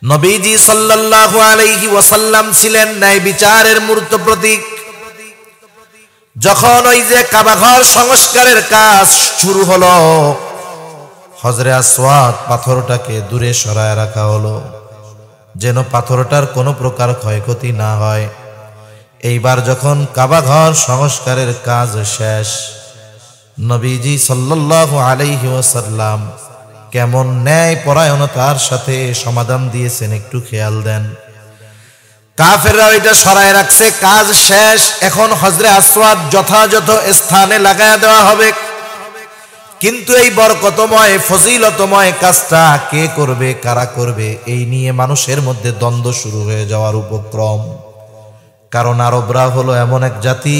নবীজি সাল্লাল্লাহু আলাইহি ওয়াসাল্লাম ছিলেন ন্যায় বিচারের মূর্ত প্রতীক। যখন ওই যে কাবাঘর সংস্কারের কাজ শুরু হলো, হজরে আসওয়াদ পাথরটাকে দূরে সরায় রাখা হলো, যেন পাথরটার কোনো প্রকার ক্ষয়ক্ষতি না হয়। এইবার যখন কাবাঘর সংস্কারের কাজ শেষ, নবীজি সাল্লাল্লাহু আলাইহি ওয়াসাল্লাম কেমন ন্যায় পরায়ণতার সাথে সমাধান দিয়েছেন একটু খেয়াল দেন। কাফেররা ওইটা সরায় রাখছে, কাজ শেষ, এখন হজরে আসওয়াদ যথাযথ স্থানে লাগায়া দেওয়া হবে। কিন্তু এই বরকতময় ফজিলতময় কাজটা কে করবে, কারা করবে, এই নিয়ে মানুষের মধ্যে দ্বন্দ্ব শুরু হয়ে যাওয়ার উপক্রম। কারণ আরবরা হলো এমন এক জাতি,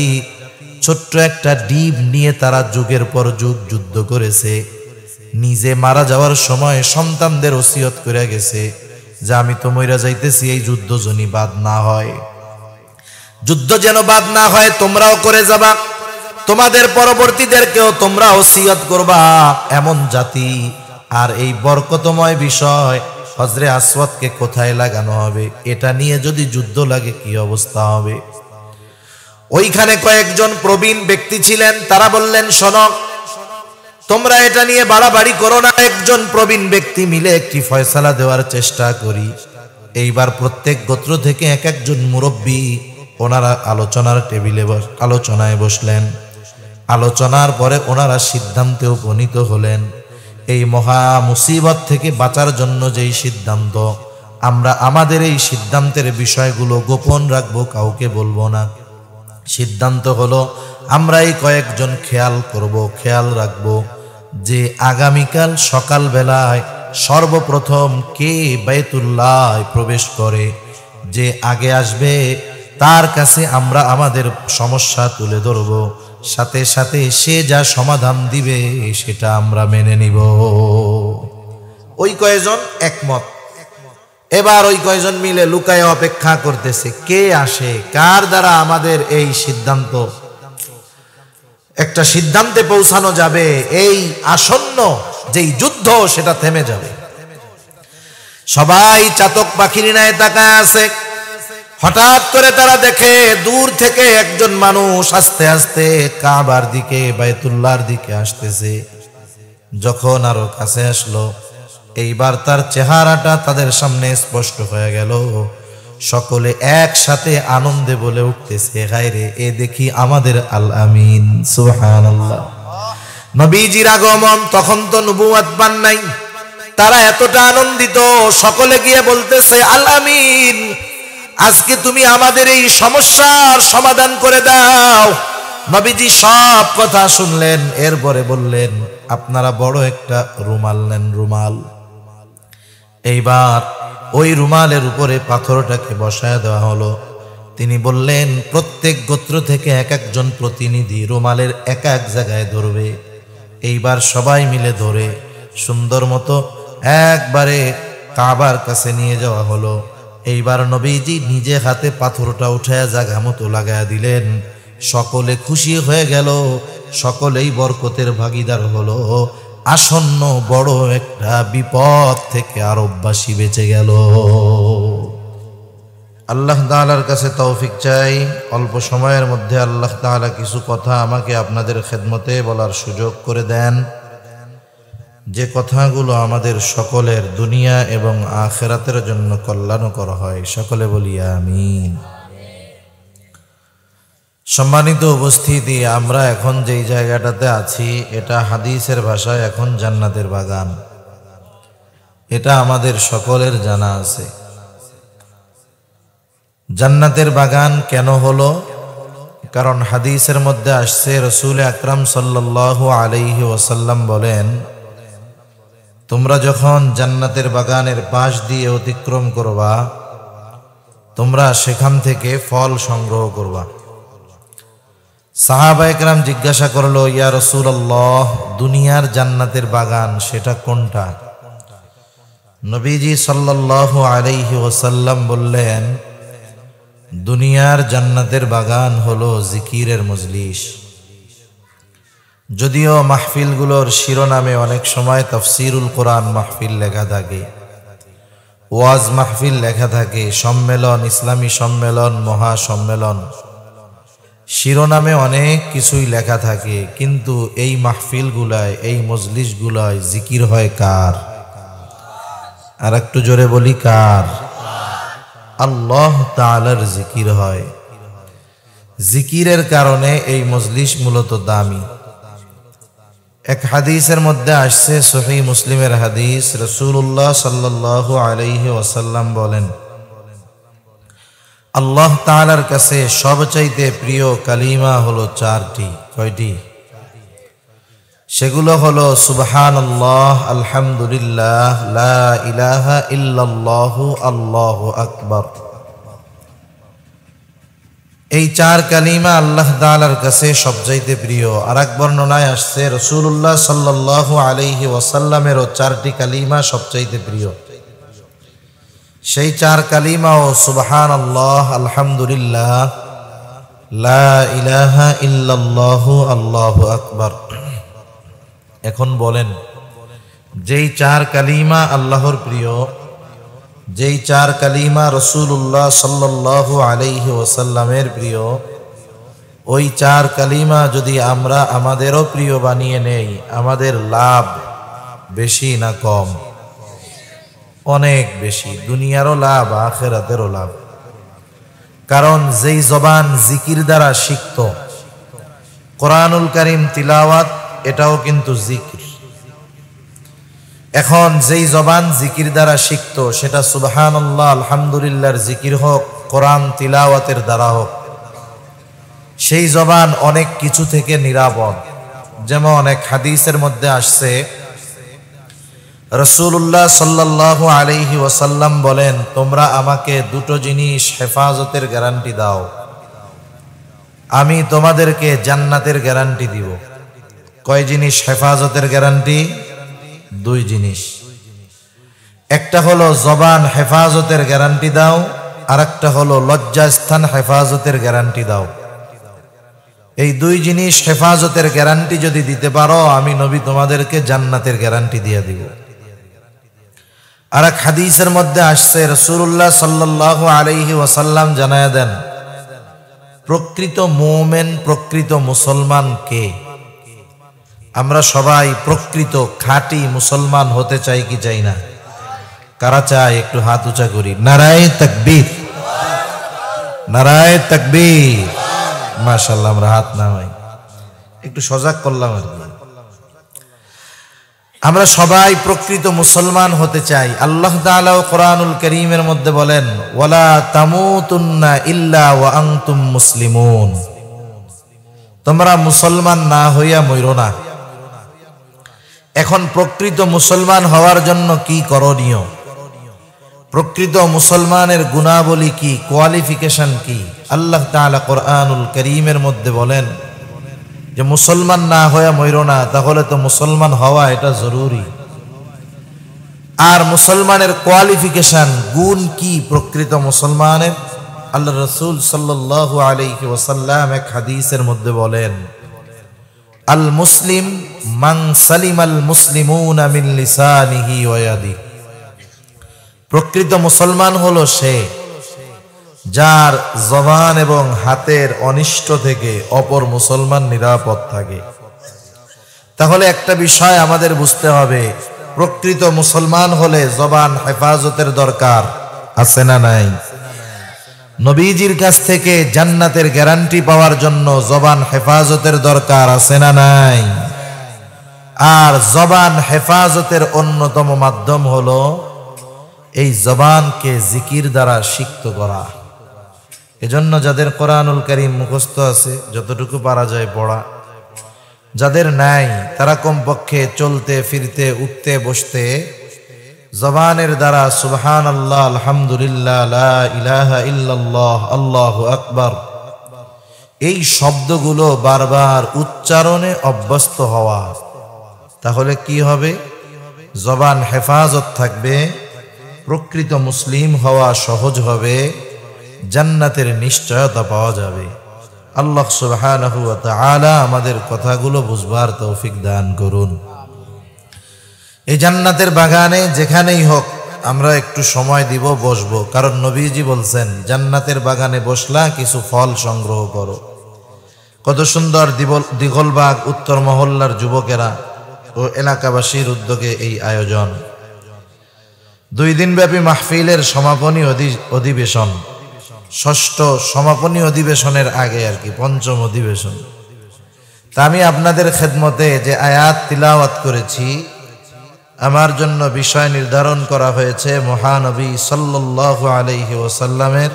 ছোট্ট একটা ডিম নিয়ে তারা যুগের পর যুগ যুদ্ধ করেছে। নিজে মারা যাওয়ার সময় সন্তানদের ওসিয়ত করে গেছে যে আমি তো মইরা যাইতেছি, এই যুদ্ধ জনি বাদ না হয়, যুদ্ধ যেন বাদ না হয়, তোমরাও করে যাবা, তোমাদের পরবর্তীদেরকেও তোমরা ওসিয়ত করবা, এমন জাতি। আর এই বরকতময় বিষয় হজরে আসওয়াদকে কোথায় লাগানো হবে, এটা নিয়ে যদি যুদ্ধ লাগে কি অবস্থা হবে। ওইখানে কয়েকজন প্রবীণ ব্যক্তি ছিলেন, তারা বললেন শোনো, তোমরা এটা নিয়ে বাড়াবাড়ি করো না, একজন প্রবীণ ব্যক্তি মিলে একটি ফয়সালা দেওয়ার চেষ্টা করি। এইবার প্রত্যেক গোত্র থেকে এক একজন মুরব্বী ওনারা আলোচনার টেবিলে আলোচনায় বসলেন। আলোচনার পরে ওনারা সিদ্ধান্তে উপনীত হলেন, এই মহা মুসিবত থেকে বাঁচার জন্য যেই সিদ্ধান্ত, আমরা আমাদের এই সিদ্ধান্তের বিষয়গুলো গোপন রাখবো, কাউকে বলবো না। সিদ্ধান্ত হলো আমরা এই কয়েকজন খেয়াল রাখবো যে আগামীকাল সকালবেলায় সর্বপ্রথম কে বাইতুল্লাহ প্রবেশ করে, যে আগে আসবে তার কাছে আমরা আমাদের সমস্যা তুলে ধরব, সাথে সাথে সে যা সমাধান দিবে সেটা আমরা মেনে নিব। ওই কয়েকজন একমত। এবার ওই কয়েকজন মিলে লুকায় অপেক্ষা করতেছে কে আসে, কার দ্বারা আমাদের এই সিদ্ধান্ত, একটা সিদ্ধান্তে পৌঁছানো যাবে, এই আসন্ন যেই যুদ্ধ সেটা থেমে যাবে। সবাই চাতক পাখির ন্যায় তাকায় আছে। হঠাৎ করে তারা দেখে দূর থেকে একজন মানুষ আস্তে আস্তে কাবার দিকে, বাইতুল্লাহর দিকে আসতেছে। যখন আরো কাছে আসলো, এইবার তার চেহারাটা তাদের সামনে স্পষ্ট হয়ে গেল। সকলে একসাথে আনন্দে বলে উঠতেছে, হায়রে, এ দেখি আমাদের আল আমিন। সুবহানাল্লাহ। নবীজির আগমন, তখন তো নবুয়ত পান নাই, তারা এতটা আনন্দিত, সকলে গিয়ে বলতেছে, আল আমিন, আজকে তুমি আমাদের এই সমস্যার সমাধান করে দাও। নবীজি সব কথা শুনলেন, এরপরে বললেন, আপনারা বড় একটা রুমাল নেন, রুমাল। এইবার ওই রুমালের উপরে পাথরটাকে বসায় দেওয়া হলো। তিনি বললেন, প্রত্যেক গোত্র থেকে এক একজন প্রতিনিধি রুমালের এক এক জায়গায় ধরবে। এইবার সবাই মিলে ধরে সুন্দর মতো একবারে কাবার কাছে নিয়ে যাওয়া হলো। এইবার নবীজি নিজে হাতে পাথরটা উঠায় জায়গা মতো লাগায়া দিলেন। সকলে খুশি হয়ে গেল, সকলেই বরকতের ভাগীদার হলো। আসন্ন বড় একটা বিপদ থেকে আরববাসী বেঁচে গেল। আল্লাহ তাআলার কাছে তৌফিক চাই, অল্প সময়ের মধ্যে আল্লাহ তাআলা কিছু কথা আমাকে আপনাদের খেদমতে বলার সুযোগ করে দেন, যে কথাগুলো আমাদের সকলের দুনিয়া এবং আখিরাতের জন্য কল্যাণকর হয়। সকলে বলি আমিন। সম্মানিত উপস্থিতি, আমরা এখন যেই জায়গাটাতে আছি, এটা হাদিসের ভাষায় এখন জান্নাতের বাগান। এটা আমাদের সকলের জানা আছে। জান্নাতের বাগান কেন হলো? কারণ হাদিসের মধ্যে আসছে, রাসূল আকরাম সাল্লাল্লাহু আলাইহি ওয়াসাল্লাম বলেন, তোমরা যখন জান্নাতের বাগানের পাশ দিয়ে অতিক্রম করবা, তোমরা সেখান থেকে ফল সংগ্রহ করবা। সাহাবায়ে কেরাম জিজ্ঞাসা করলো, ইয়া রাসূলুল্লাহ, দুনিয়ার জান্নাতের বাগান সেটা কোনটা? নবীজি সাল্লাল্লাহু আলাইহি ওয়াসাল্লাম বললেন, দুনিয়ার জান্নাতের বাগান হলো জিকিরের মজলিস। যদিও মাহফিলগুলোর শিরোনামে অনেক সময় তাফসীরুল কোরআন মাহফিল লেখা থাকে, ওয়াজ মাহফিল লেখা থাকে, সম্মেলন, ইসলামী সম্মেলন, মহাসম্মেলন, শিরোনামে অনেক কিছুই লেখা থাকে, কিন্তু এই মাহফিলগুলায়, এই মজলিসগুলায় জিকির হয় কার? আর একটু জোরে বলি, কার? আল্লাহ তাআলার জিকির হয়। জিকিরের কারণে এই মজলিস মূলত দামি। এক হাদিসের মধ্যে আসছে, সহিহ মুসলিমের হাদিস, রাসূলুল্লাহ সাল্লাল্লাহু আলাইহি ওয়াসাল্লাম বলেন, আল্লাহ তাআলার কাছে সবচাইতে প্রিয় কালিমা হলো চারটি। কয়টি? সেগুলো হলো সুবহানাল্লাহ, আলহামদুলিল্লাহ, লা ইলাহা ইল্লাল্লাহু, আল্লাহু আকবার। এই চার কালিমা আল্লাহ তাআলার কাছে সবচাইতে প্রিয়। আর এক বর্ণনায় আসছে, রাসূলুল্লাহ সাল্লাল্লাহু আলাইহি ওয়াসাল্লামেরও চারটি কালিমা সবচাইতে প্রিয়। সেই চার কালিমাও সুবহানাল্লাহ, আলহামদুলিল্লাহ, লা ইলাহা ইল্লাল্লাহু, আল্লাহু আকবার। এখন বলেন, যেই চার কালিমা আল্লাহর প্রিয়, যেই চার কালিমা রাসূলুল্লাহ সাল্লাল্লাহু আলাইহি ওয়াসাল্লামের প্রিয়, ওই চার কালিমা যদি আমরা আমাদেরও প্রিয় বানিয়ে নেই, আমাদের লাভ বেশি না কম? অনেক বেশি। দুনিয়ারও লাভ, আখিরাতেরও লাভ। কারণ যেই জবান জিকির দ্বারা শিখত, কোরআনুল কারীম তিলাওয়াত, এটাও কিন্তু জিকির। এখন যেই জবান জিকির দ্বারা শিখত, সেটা সুবহানাল্লাহ, আলহামদুলিল্লাহর জিকির হোক, কোরআন তিলাওয়াতের দ্বারা হোক, সেই জবান অনেক কিছু থেকে নিরাপদ। যেমন এক হাদিসের মধ্যে আসছে, রাসূলুল্লাহ সাল্লাল্লাহু আলাইহি ওয়াসাল্লাম বলেন, তোমরা আমাকে দুটো জিনিস হেফাজতের গ্যারান্টি দাও, আমি তোমাদেরকে জান্নাতের গ্যারান্টি দিব। কয় জিনিস হেফাজতের গ্যারান্টি? দুই জিনিস। একটা হলো জবান হেফাজতের গ্যারান্টি দাও, আর একটা হলো লজ্জাস্থান হেফাজতের গ্যারান্টি দাও। এই দুই জিনিস হেফাজতের গ্যারান্টি যদি দিতে পারো, আমি নবী তোমাদেরকে জান্নাতের গ্যারান্টি দিয়ে দিব। আর এক হাদিসের মধ্যে আসছে, রাসূলুল্লাহ সাল্লাল্লাহু আলাইহি ওয়াসাল্লাম জানায়া দেন, প্রকৃত মুমিন, প্রকৃত মুসলমান কে? আমরা সবাই প্রকৃত খাঁটি মুসলমান হতে চাই কি চাই না? কারা চাই? একটু হাত উঁচা করি। নারায়ে তাকবীর, নারায়ে তাকবীর। মাশাআল্লাহ, আমরা হাত নামাই, একটু সজাগ করলাম আর কি। আমরা সবাই প্রকৃত মুসলমান হতে চাই। আল্লাহ তাআলা কোরআনুল কারীমের মধ্যে বলেন, ওয়ালা তামুতুন্না ইল্লা ওয়া আনতুম মুসলিমুন। তোমরা মুসলমান না হইয়া মইরো না। এখন প্রকৃত মুসলমান হওয়ার জন্য কি করণীয়? প্রকৃত মুসলমানের গুণাবলী কি, কোয়ালিফিকেশন কি? আল্লাহ তাআলা কোরআনুল কারীমের মধ্যে বলেন যে মুসলমান না হয়ে মইরো না, তাহলে তো মুসলমান হওয়া এটা জরুরি। আর মুসলমানের কোয়ালিফিকেশন, গুণ কি প্রকৃত মুসলমানের? আল্লাহ রাসূল সাল্লাল্লাহু আলাইহি ওয়াসাল্লাম এক হাদিসের মধ্যে বলেন, আল মুসলিম মান সালিমাল মুসলিমুনা মিন লিসানিহি ওয়া ইয়াদিহি। প্রকৃত মুসলমান হলো সে যার জবান এবং হাতের অনিষ্ট থেকে অপর মুসলমান নিরাপদ থাকে। তাহলে একটা বিষয় আমাদের বুঝতে হবে, প্রকৃত মুসলমান হলে জবান হেফাজতের দরকার আছে না নাই? নবীজির কাছ থেকে জান্নাতের গ্যারান্টি পাওয়ার জন্য জবান হেফাজতের দরকার আছে না নাই? আর জবান হেফাজতের অন্যতম মাধ্যম হলো এই জবানকে জিকির দ্বারা সিক্ত করা। এজন্য যাদের কোরআনুল কারীম মুখস্থ আছে, যতটুকু পারা যায় পড়া, যাদের নাই তারা কমপক্ষে চলতে ফিরতে উঠতে বসতে জবানের দ্বারা সুবহানাল্লাহ, আলহামদুলিল্লাহ, লা ইলাহা ইল্লাল্লাহ, আল্লাহু আকবার, এই শব্দগুলো বারবার উচ্চারণে অভ্যস্ত হওয়া। তাহলে কি হবে? জবান হেফাজত থাকবে, প্রকৃত মুসলিম হওয়া সহজ হবে, জান্নাতের নিশ্চয়তা পাওয়া যাবে। আল্লাহ সুবহানাহু ওয়া তাআলা আমাদের কথাগুলো বুঝবার তৌফিক দান করুন। এই জান্নাতের বাগানে যেখানেই হোক আমরা একটু সময় দিব, বসবো, কারণ নবীজি বলছেন জান্নাতের বাগানে বসলা কিছু ফল সংগ্রহ করো। কত সুন্দর দিগলবাগ উত্তর মহল্লার যুবকেরা ও এলাকাবাসীর উদ্যোগে এই আয়োজন। 2 দিনব্যাপী মাহফিলের সমাপনী অধিবেশন, ষষ্ঠ সমাপনী অধিবেশনের আগে আর কি, 5ম অধিবেশন। তা আমি আপনাদের খেদমতে যে আয়াত তিলাওয়াত করেছি, আমার জন্য বিষয় নির্ধারণ করা হয়েছে মহানবী সাল্লাল্লাহু আলাইহি ওয়াসাল্লামের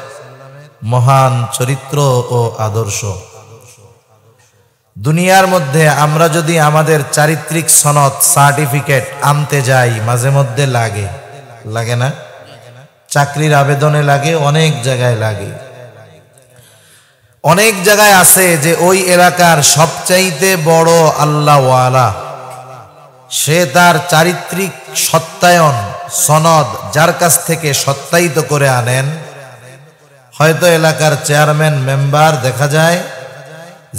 মহান চরিত্র ও আদর্শ। দুনিয়ার মধ্যে আমরা যদি আমাদের চারিত্রিক সনদ সার্টিফিকেট আনতে যাই, মাঝে মধ্যে লাগে না? চাকরির আবেদনে লাগে, অনেক জায়গায় লাগে। অনেক জায়গায় আছে যে ওই এলাকার সবচাইতে বড় আল্লাহওয়ালা, সে তার চারিত্রিক সত্যায়ন সনদ যার কাছ থেকে সত্যায়িত করে আনেন, হয়তো এলাকার চেয়ারম্যান মেম্বার, দেখা যায়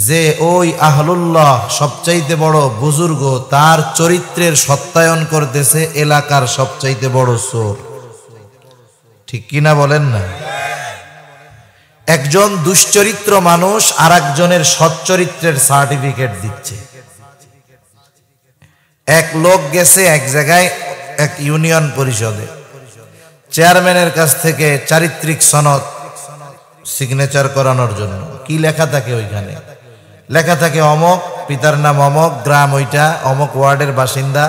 যে ওই আহলুল্লাহ সবচাইতে বড় বুজুর্গ তার চরিত্রের সত্যায়ন করতেছে এলাকার সবচাইতে বড় চোর। ঠিক কিনা বলেন না? একজন দুশ্চরিত্র মানুষ আর একজনের সচ্চরিত্রের সার্টিফিকেট দিচ্ছে। এক লোক গেছে এক জায়গায়, এক ইউনিয়ন পরিষদে, চেয়ারম্যানের কাছ থেকে চারিত্রিক সনদ সিগনেচার করানোর জন্য। কি লেখা থাকে ওইখানে? লেখা থাকে অমক, পিতার নাম অমক, গ্রাম ওইটা, অমক ওয়ার্ডের বাসিন্দা,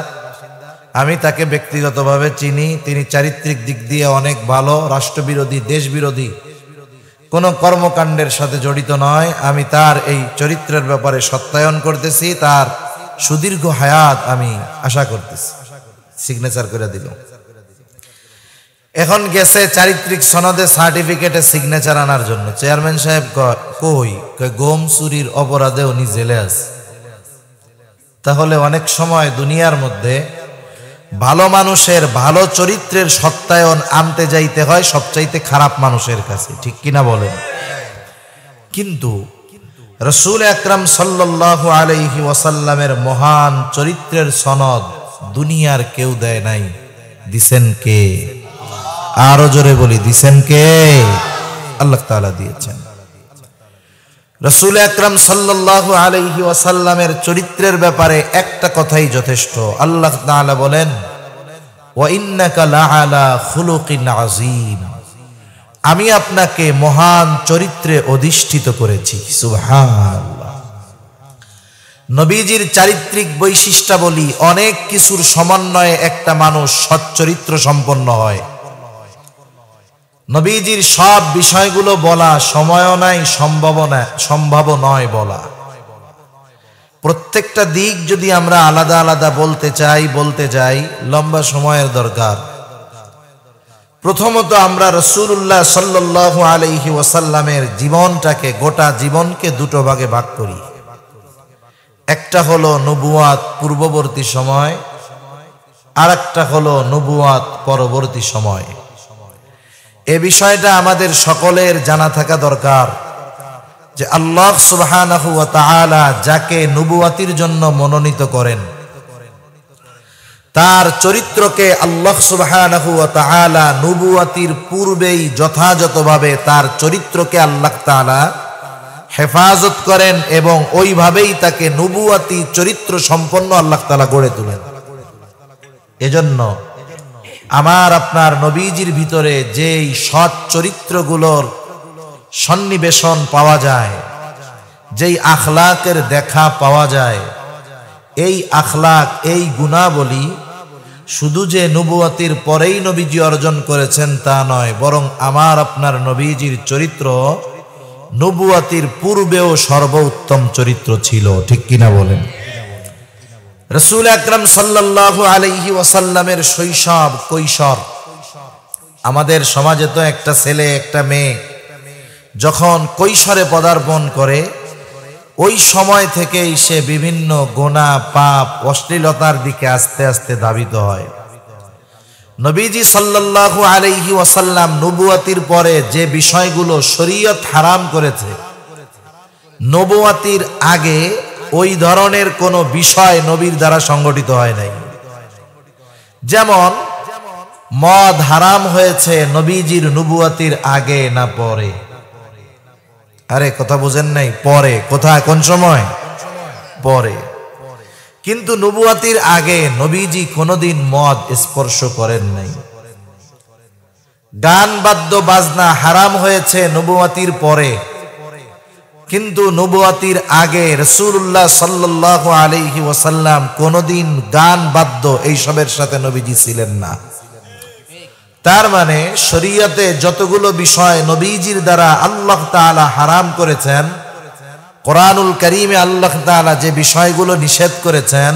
আমি তাকে ব্যক্তিগতভাবে চিনি, তিনি চারিত্রিক দিক দিয়ে অনেক ভালো, রাষ্ট্রবিরোধী দেশবিরোধী কোনো কর্মকাণ্ডের সাথে জড়িত নয়, আমি তার এই চরিত্রের ব্যাপারে সত্যায়ন করতেছি, তার সুদীর্ঘ হায়াত আমি আশা করতেছি। সিগনেচার করে দিল। এখন গেছে চারিত্রিক সনদে সার্টিফিকেটে সিগনেচার আনার জন্য। চেয়ারম্যান সাহেব কই? গম চুরির অপরাধে উনি জেলে আছে। তাহলে অনেক সময় দুনিয়ার মধ্যে ভালো মানুষের ভালো চরিত্রের সত্যায়ন আনতে যাইতে হয় সবচাইতে খারাপ মানুষের কাছে। ঠিক কিনা বলেন? কিন্তু রাসূল আকরাম সাল্লাল্লাহু আলাইহি ওয়াসাল্লামের মহান চরিত্রের সনদ দুনিয়ার কেউ দেয় নাই। দিছেন কে? আরো জোরে বলি, দিছেন কে? আল্লাহ তাআলা দিয়েছেন। রাসূল আকরাম সাল্লাল্লাহু আলাইহি ওয়াসাল্লামের চরিত্রের ব্যাপারে একটা কথাই যথেষ্ট। আল্লাহ তাআলা বলেন, ওয়া ইন্নাকা লাআলা খুলুকিন আযীম, আমি আপনাকে মহান চরিত্রে অধিষ্ঠিত করেছি। সুবহানাল্লাহ। নবীজির চারিত্রিক বৈশিষ্ট্যাবলী অনেক কিছুর সমন্বয়ে একটা মানুষ সচ্চরিত্র সম্পন্ন হয়। নবীজির সব বিষয়গুলো বলা সময়ও নাই, সম্ভব নয় বলা। প্রত্যেকটা দিক যদি আমরা আলাদা আলাদা বলতে যাই, লম্বা সময়ের দরকার। প্রথমত আমরা রাসূলুল্লাহ সাল্লাল্লাহু আলাইহি ওয়াসাল্লামের জীবনটাকে, গোটা জীবনকে 2 ভাগে ভাগ করি। একটা হলো নবুয়াত পূর্ববর্তী সময়, আর একটা হলো নবুয়াত পরবর্তী সময়। এ বিষয়টা আমাদের সকলের জানা থাকা দরকার যে আল্লাহ সুবহানাহু ওয়া তাআলা যাকে নবুয়াতির জন্য মনোনীত করেন, তার চরিত্রকে আল্লাহ সুবহানাহু ওয়া তাআলা নবুয়াতির পূর্বেই যথাযথভাবে তার চরিত্রকে আল্লাহ তাআলা হেফাজত করেন এবং ওইভাবেই তাকে নবুয়াতি চরিত্র সম্পন্ন আল্লাহ তাআলা গড়ে তোলেন। এজন্য আমার আপনার নবীজির ভিতরে যেই সৎ চরিত্রগুলোর সন্নিবেশন পাওয়া যায়, যেই আখলাকের দেখা পাওয়া যায়, এই আখলাক, এই গুণাবলী শুধু যে নবুয়াতির পরেই নবীজি অর্জন করেছেন তা নয়, বরং আমার আপনার নবীজির চরিত্র নবুয়াতির পূর্বেও সর্বোত্তম চরিত্র ছিল। ঠিক কিনা বলেন? রাসূল আকরাম সাল্লাল্লাহু আলাইহি ওয়াসাল্লামের শৈশব কৈশোর, আমাদের সমাজে তো একটা ছেলে একটা মেয়ে যখন কৈশোরে পদার্পণ করে, ওই সময় থেকেই সে বিভিন্ন গুনাহ, পাপ, অশ্লীলতার দিকে আস্তে আস্তে ধাবিত হয়। নবীজি সাল্লাল্লাহু আলাইহি ওয়াসাল্লাম নবুয়াতির পরে যে বিষয়গুলো শরীয়ত হারাম করেছে, নবুয়াতির আগে ওই ধরনের কোনো বিষয় নবীর দ্বারা সংগঠিত হয় নাই। যেমন মদ হারাম হয়েছে নবীজির নবুয়াতির আগে না পরে? আরে কথা বুঝেন নাই? পরে। কোথায়, কোন সময়? পরে। কিন্তু নবুয়াতির আগে নবীজি কোনোদিন মদ স্পর্শ করেন নাই। গান বাদ্য বাজনা হারাম হয়েছে নবুয়াতির পরে, কিন্তু নবুয়াতির আগে রাসূলুল্লাহ সাল্লাল্লাহু আলাইহি ওয়াসাল্লাম কোনোদিন গান বাদ্য এইসবের সাথে নবীজি ছিলেন না। তার মানে শরীয়তে যতগুলো বিষয় নবীজির দ্বারা আল্লাহ তাআলা হারাম করেছেন, কোরআনুল কারীমে আল্লাহ তাআলা যে বিষয়গুলো নিষেধ করেছেন,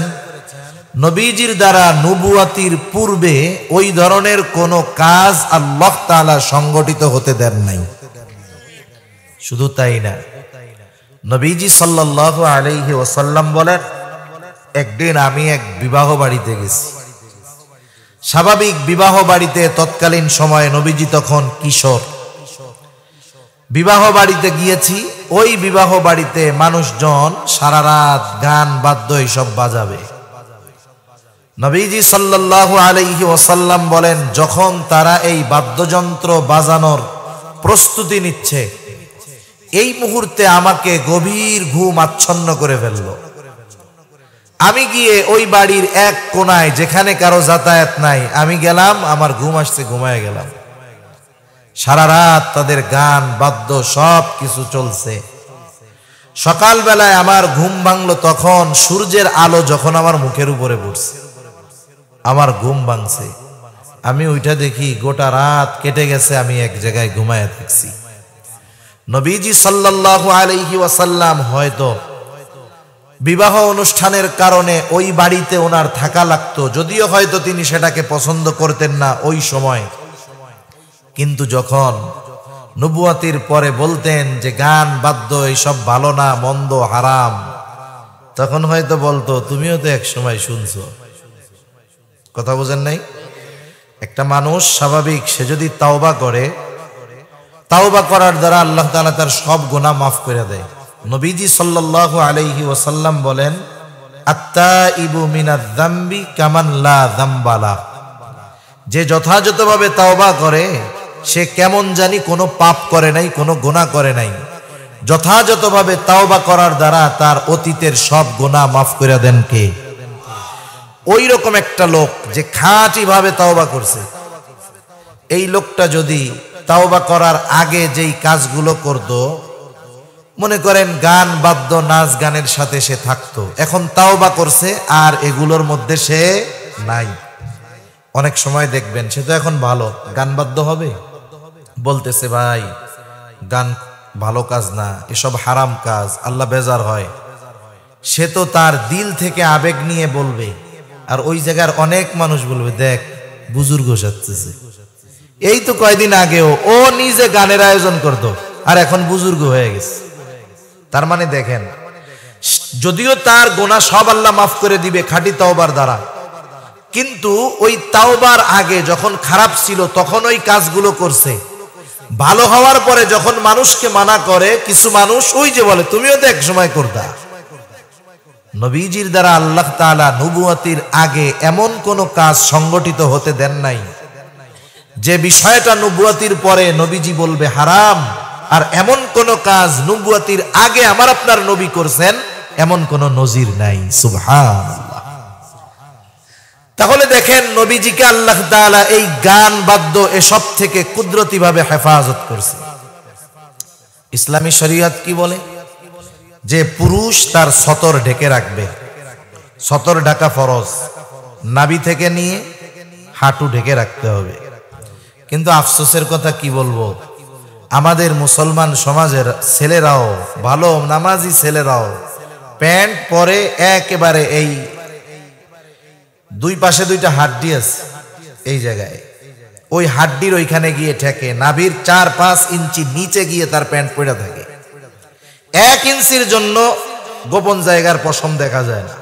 নবীজির দ্বারা নবুয়াতির পূর্বে ওই ধরনের কোনো কাজ আল্লাহ তাআলা সংগঠিত হতে দেন নাই। শুধু তাই না, নবীজি সাল্লাল্লাহু আলাইহি ওয়াসাল্লাম বলেন, একদিন আমি এক বিবাহ বাড়িতে গেছি। স্বাভাবিক বিবাহ বাড়িতে তৎকালীন সময়ে নবীজি তখন কিশোর। বিবাহ বাড়িতে গিয়েছি, ওই বিবাহ বাড়িতে মানুষজন সারা রাত গান বাদ্য এইসব বাজাবে। নবীজি সাল্লাল্লাহু আলাইহি ওয়াসাল্লাম বলেন, যখন তারা এই বাদ্যযন্ত্র বাজানোর প্রস্তুতি নিচ্ছে, এই মুহূর্তে আমাকে গভীর ঘুম আচ্ছন্ন করে ফেলল। আমি গিয়ে ওই বাড়ির এক কোনায়, যেখানে কারো যাতায়াত নাই, আমি গেলাম, আমার ঘুম আসছে, ঘুমায় গেলাম। সারা রাত তাদের গান বাদ্য সব কিছু চলছে। সকালবেলায় আমার ঘুম ভাঙলো তখন সূর্যের আলো যখন আমার মুখের উপরে পড়ছে, আমার ঘুম ভাঙছে। আমি ওইটা দেখি গোটা রাত কেটে গেছে, আমি এক জায়গায় ঘুমায় থাকছি। নবীজি সাল্লাল্লাহু আলাইহি ওয়াসাল্লাম হয়তো বিবাহ অনুষ্ঠানের কারণে ওই বাড়িতে ওনার থাকা লাগতো, যদিও হয়তো তিনি সেটাকে পছন্দ করতেন না ওই সময়। কিন্তু যখন নবুয়াতির পরে বলতেন যে গান বাদ্য এইসব ভালো না, মন্দ, হারাম, তখন হয়তো বলতো, তুমিও তো এক সময় শুনছো। কথা বুঝেন নাই? একটা মানুষ স্বাভাবিক, সে যদি তাওবা করে, তাওবা করার দ্বারা আল্লাহ তাআলা তার সব গুনাহ মাফ করে দেয়। নবীজি সাল্লাল্লাহু আলাইহি ওয়াসাল্লাম বলেন, আত্তাইবু মিনাজ যামবি কামান লা যামবা লা। যে যথাযথভাবে তাওবা করে, সে কেমন জানি কোনো পাপ করে নাই, কোনো গুনাহ করে নাই। যথাযথভাবে তাওবা করার দ্বারা তার অতীতের সব গুনাহ মাফ করে দেন কে? ওই রকম একটা লোক যে খাঁটি ভাবে তাওবা করছে, এই লোকটা যদি তাওবা করার আগে যেই কাজগুলো করত, মনে করেন গান বাদ্য নাচ গানের সাথে সে থাকতো, এখন তাওবা করছে আর এগুলোর মধ্যে সে নাই। অনেক সময় দেখবেন সে তো এখন ভালো, গান বাদ্য হবে, বলতেছে ভাই গান ভালো কাজ না, এসব হারাম কাজ, আল্লাহ বেজার হয়। সে তো তার দিল থেকে আবেগ নিয়ে বলবে, আর ওই জায়গার অনেক মানুষ বলবে, দেখ বুজুর্গ সাজতেছে। এই তো কয়দিন আগেও ও নিজে গানের আয়োজন করতো, আর এখন বুজুর্গ হয়ে গেছে। তার মানে দেখেন, যদিও তার গুনাহ সব আল্লাহ মাফ করে দিবে খাঁটি তাওবার দ্বারা, কিন্তু ওই তাওবার আগে যখন খারাপ ছিল তখন ওই কাজগুলো করছে। ভালো হওয়ার পরে যখন মানুষকে মানা করে, কিছু মানুষ ওই যে বলে, তুমিও তো এক সময় করতা। নবীজির দ্বারা আল্লাহ তাআলা নবুয়াতির আগে এমন কোন কাজ সংগঠিত হতে দেন নাই যে বিষয়টা নবুয়াতির পরে নবীজি বলবে হারাম, আর এমন কোন কাজ নবুয়াতির আগে আমার আপনার নবী করছেন, এমন কোন নজির নাই। সুবহানাল্লাহ। তাহলে দেখেন, নবীজিকে আল্লাহ তাআলা এই গান বাদ্য এসব থেকে কুদরতিভাবে হেফাজত করছে। ইসলামী শরীয়ত কি বলে? যে পুরুষ তার সতর ঢেকে রাখবে, সতর ঢাকা ফরজ, নাভি থেকে নিয়ে হাঁটু ঢেকে রাখতে হবে। কিন্তু আফসোসের কথা কি বলবো, আমাদের মুসলমান সমাজের ছেলেরাও, ভালো নামাজি ছেলেরাও প্যান্ট পরে একেবারে এই দুই পাশে দুইটা হাড্ডি আছে, এই জায়গায় ওই হাড্ডির ওইখানে গিয়ে ঠেকে, নাভির 4-5 ইঞ্চি নিচে গিয়ে তার প্যান্ট পরে থাকে। 1 ইঞ্চির জন্য গোপন জায়গার পশম দেখা যায় না।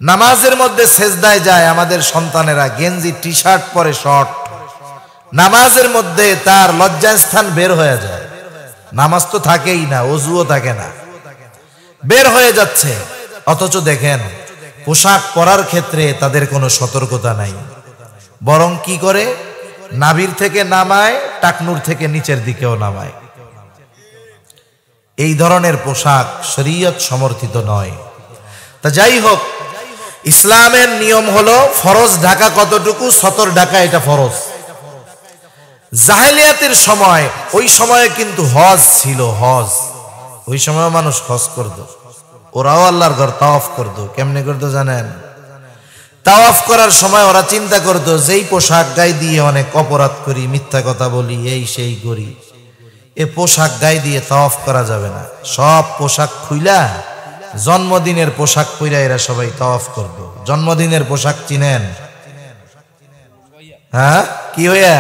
নামাজের মধ্যে সেজদায় যায় আমাদের সন্তানেরা, গেঞ্জি টি শার্ট পরে, শর্ট, নামাজের মধ্যে তার লজ্জাস্থান বের হয়ে যায়। নামাজ তো থাকেই না, ওযুও থাকে না, বের হয়ে যাচ্ছে। অথচ দেখেন পোশাক পরার ক্ষেত্রে তাদের কোনো সতর্কতা নাই। বরং কি করে, নাভির থেকে নামায়, টাকনুর থেকে নিচের দিকেও নামায়। এই ধরনের পোশাক শরীয়ত সমর্থিত নয়। তা যাই হোক, ইসলামের নিয়ম হলো ফরজ ঢাকা কতটুকু, সতর ঢাকা এটা ফরজ। জাহেলিয়াতের সময়, ওই সময়ে কিন্তু হজ ছিল, হজ। ওই সময় মানুষ হজ করত, ওরাও আল্লাহর ঘর তাওয়াফ করত। কেমনে করতো জানেন? তাওয়াফ করার সময় ওরা চিন্তা করতো, যেই পোশাক গায়ে দিয়ে অনেক অপরাধ করি, মিথ্যা কথা বলি, এই সেই করি, এ পোশাক গায়ে দিয়ে তাওয়াফ করা যাবে না। সব পোশাক খুইলা জন্মদিনের পোশাক পইরা এরা সবাই তাওয়াফ করত। জন্মদিনের পোশাক চিনেন? হ্যাঁ, কি হইয়া?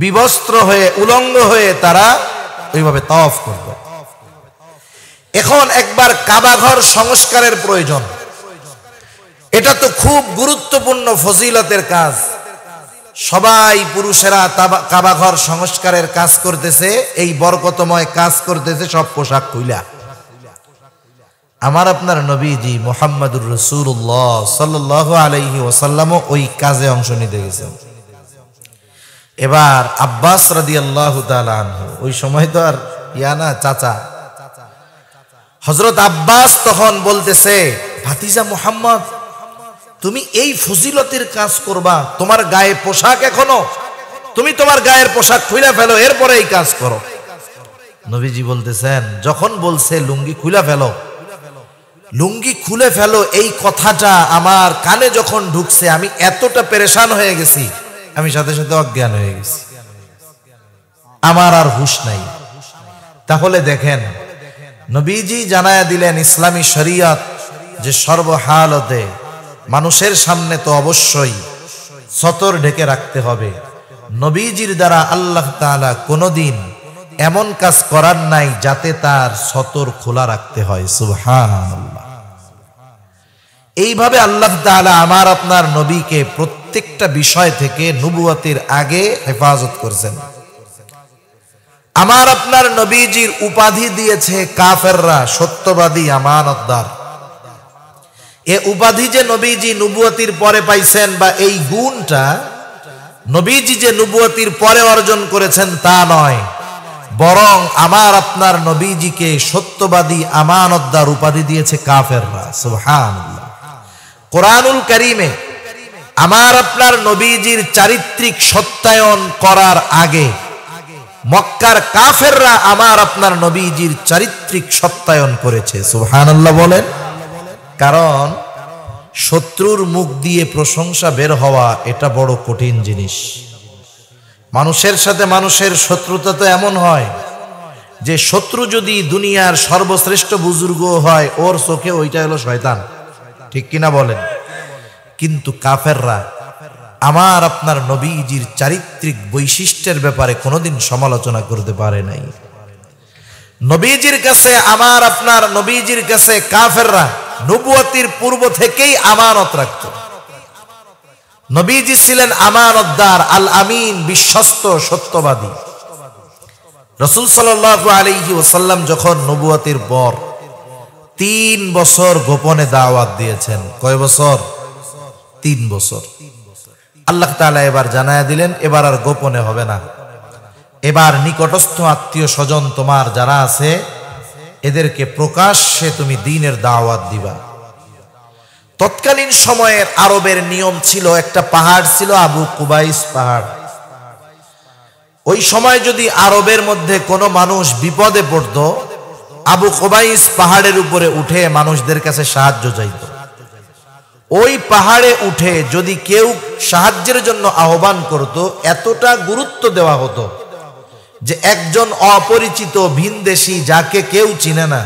বিবস্ত্র হয়ে, উলঙ্গ হয়ে তারা ওইভাবে তাওয়াফ করত। এখন একবার কাবা ঘর সংস্কারের প্রয়োজন। এটা তো খুব গুরুত্বপূর্ণ ফজিলতের কাজ। সবাই পুরুষেরা কাবা ঘর সংস্কারের কাজ করতেছে, এই বরকতময় কাজ করতেছে সব পোশাক খুইলা। আমার আপনার নবীজি মুহাম্মদুর রাসূলুল্লাহ সাল্লাল্লাহু আলাইহি ওয়াসাল্লামও ওই কাজে অংশ নিতে গেছেন। এবার আব্বাস রাদিয়াল্লাহু তাআলা আনহু, ওই সময় তো আর না, চাচা, হযরত আব্বাস তখন বলতেছে, ভাতিজা মুহাম্মদ, তুমি এই ফজিলতের কাজ করবা, তোমার গায়ে পোশাক এখনো, তুমি তোমার গায়ের পোশাক খুলে ফেলো, এরপরে এই কাজ করো। নবীজি বলতেছেন, যখন বলছে লুঙ্গি খুলে ফেলো, লুঙ্গি খুলে ফেলো, এই কথাটা আমার কানে যখন ঢুকছে, আমি এতটা পেরেশান হয়ে গেছি, আমি সাথে সাথে অজ্ঞান হয়ে গেছি, আমার আর হুঁশ নাই। তাহলে দেখেন, নবীজি জানায়া দিলেন ইসলামী শরীয়ত যে সর্বহালতে মানুষের সামনে তো অবশ্যই সতর ঢেকে রাখতে হবে। নবীজির দ্বারা আল্লাহ তাআলা কোনোদিন এমন কাজ করার নাই যাতে তার সতর খোলা রাখতে হয়। সুবহানাল্লাহ। এইভাবে আল্লাহ তাআলা আমার আপনার নবীকে প্রত্যেকটা বিষয় থেকে নবুয়তের আগে হেফাজত করেছেন। আমার আপনার নবীজির উপাধি দিয়েছে কাফেররা, সত্যবাদী, আমানতদার। এ উপাধি যে নবীজি নবুয়তির পরে পাইছেন, বা এই গুণটা নবীজি যে নবুয়তির পরে অর্জন করেছেন তা নয়, বরং আমার আপনার নবীজিকে সত্যবাদী, আমানতদার উপাধি দিয়েছে কাফেররা। সুবহানাল্লাহ। কোরআনুল কারীমে আমার আপনার নবীজির চারিত্রিক সত্যায়ন করার আগে মক্কার কাফেররা আমার আপনার নবীজির চারিত্রিক সত্যায়ন করেছে। সুবহানাল্লাহ বলেন। কারণ শত্রুর মুখ দিয়ে প্রশংসা বের হওয়া এটা বড় কঠিন জিনিস। মানুষের সাথে মানুষের শত্রুতা তো এমন হয় যে শত্রু যদি দুনিয়ার সর্বশ্রেষ্ঠ বুজুর্গ হয়, ওর চোখে ওইটা হলো শয়তান, ঠিক কিনা বলেন? কিন্তু কাফেররা আমার আপনার নবীজির চারিত্রিক বৈশিষ্ট্যের ব্যাপারে কোনোদিন সমালোচনা করতে পারে নাই। নবীজির কাছে আমার আপনার নবীজির কাছে কাফেররা নবুয়তির পূর্ব থেকেই আমানত রাখত। নবীজি ছিলেন আমানতদার, আল আমিন, বিশ্বস্ত, সত্যবাদী। রাসূল সাল্লাল্লাহু আলাইহি ওয়াসাল্লাম যখন নবুয়তির পর 3 বছর গোপনে দাওয়াত দিয়েছেন। কয় বছর? 3 বছর। আল্লাহ তাআলা এবার জানায়া দিলেন, এবার আর গোপনে হবে না, এবার নিকটস্থ আত্মীয় স্বজন তোমার যারা আছে এদেরকে প্রকাশ্যে তুমি দ্বীনের দাওয়াত দিবা। তৎকালীন সময়ের আরবের নিয়ম ছিল, একটা পাহাড় ছিল আবু কুবাইস পাহাড়। ওই সময় যদি আরবের মধ্যে কোনো মানুষ বিপদে পড়ত, আবু কুবাইস পাহাড়ের উপরে উঠে মানুষদের কাছে সাহায্য চাইত। ওই পাহাড়ে উঠে যদি কেউ সাহায্যের জন্য আহ্বান করত, এতটা গুরুত্ব দেওয়া হতো যে একজন অপরিচিত ভিনদেশী, যাকে কেউ চিনে না,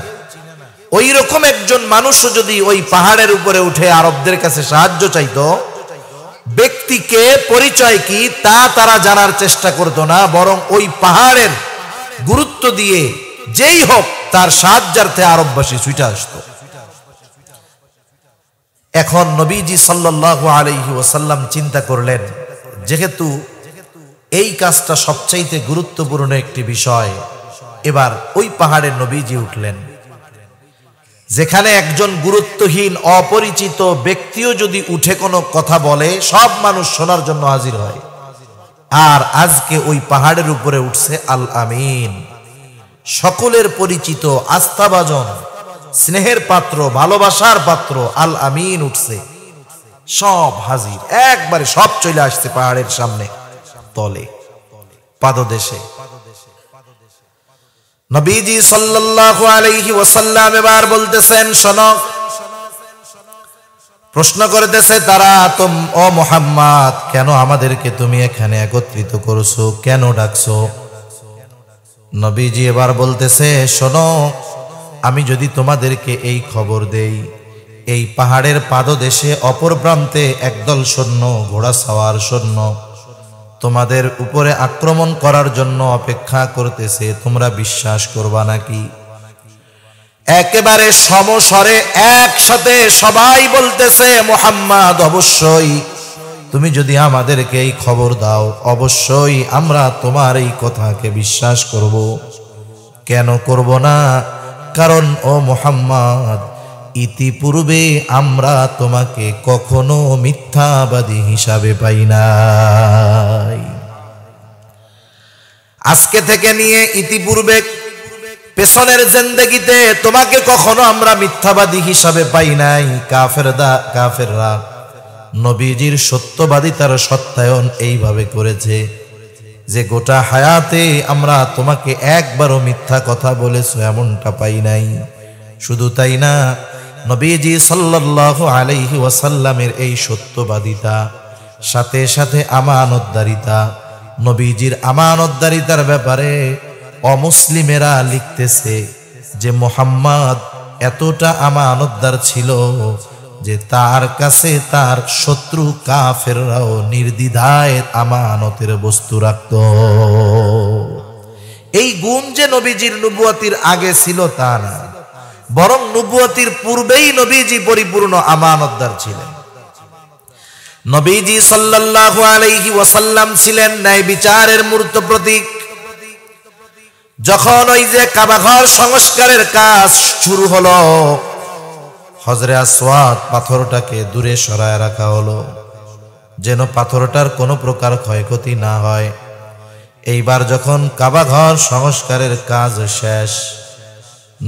ওই রকম একজন মানুষও যদি ওই পাহাড়ের উপরে উঠে আরবদের কাছে সাহায্য চাইতো, ব্যক্তিকে পরিচয় কি তা তারা জানার চেষ্টা করতো না, বরং ওই পাহাড়ের গুরুত্ব দিয়ে যেই হোক তার সাহায্যার্থে আরববাসী ছুটে আসতো। এখন নবীজি সাল্লাল্লাহু আলাইহি ওয়াসাল্লাম চিন্তা করলেন, যেহেতু এই কাজটা সবচাইতে গুরুত্বপূর্ণ একটি বিষয়, এবার ওই পাহাড়ে নবীজি উঠলেন। যেখানে একজন গুরুত্বহীন অপরিচিত ব্যক্তিও যদি উঠে কোনো কথা বলে সব মানুষ শোনার জন্য হাজির হয়। আর আজকে ওই পাহাড়ের উপরে উঠছে আল আমিন, সকলের পরিচিত আস্থাভাজন স্নেহের পাত্র ভালোবাসার পাত্র আল আমিন উঠছে, সব হাজির, একবারে সব চলে আসছে পাহাড়ের সামনে তলে পাদদেশে। নবীজি সাল্লাল্লাহু আলাইহি ওয়াসাল্লাম এবার বলতেছেন, শোনো। প্রশ্ন করতেছে তারা, ও মুহাম্মদ, কেন আমাদেরকে তুমি এখানে একত্রিত করছো, কেন ডাকছো? নবীজি এবার বলতেছে, শোনো, আমি যদি তোমাদেরকে এই খবর দেই, এই পাহাড়ের পাদদেশে অপর প্রান্তে একদল সৈন্য, ঘোড়া সাওয়ার সৈন্য তোমাদের উপরে আক্রমণ করার জন্য অপেক্ষা করতেছে, তোমরা বিশ্বাস করবা নাকি? একেবারে সমস্বরে একসাথে সবাই বলতেছে, মুহাম্মদ, অবশ্যই তুমি যদি আমাদেরকে এই খবর দাও, অবশ্যই আমরা তোমার এই কথাকে বিশ্বাস করব। কেন করব না? কারণ ও মুহাম্মদ, ইতিপূর্বে আমরা তোমাকে কখনো মিথ্যাবাদী হিসাবে পাই নাই। আজকে থেকে নিয়ে ইতিপূর্বে পেছনের জিন্দেগিতে তোমাকে কখনো আমরা মিথ্যাবাদী হিসাবে পাই নাই। কাফেররা নবীজির সত্যবাদিতার সত্যায়ন এইভাবে করেছে যে গোটা হায়াতে আমরা তোমাকে একবারও মিথ্যা কথা বলেছো এমনটা পাই নাই। শুধু তাই না, নবীজি সাল্লাল্লাহু আলাইহি ওয়াসাল্লামের এই সত্যবাদিতা, সাথে সাথে আমানতদারিতা, নবীজির আমানতদারিতার ব্যাপারে অমুসলিমেরা লিখতেছে যে মুহাম্মদ এতটা আমানতদার ছিল যে তার কাছে তার শত্রু কাফেররাও নির্দ্বিধায় আমানতের বস্তু রাখত। এই গুণ যে নবীজির নবুয়তির আগে ছিল তা না, বরং নবুয়তির পূর্বেই নবীজি পরিপূর্ণ আমানতদার ছিলেন। নবীজি সাল্লাল্লাহু আলাইহি ওয়াসাল্লাম ছিলেন ন্যায় বিচারের মূর্ত প্রতীক। যখন ওই যে কাবাঘর সংস্কারের কাজ শুরু হলো, হজরে আসওয়াদ পাথরটাকে দূরে সরায় রাখা হলো যেন পাথরটার কোনো প্রকার ক্ষয়ক্ষতি না হয়। এইবার যখন কাবাঘর সংস্কারের কাজ শেষ,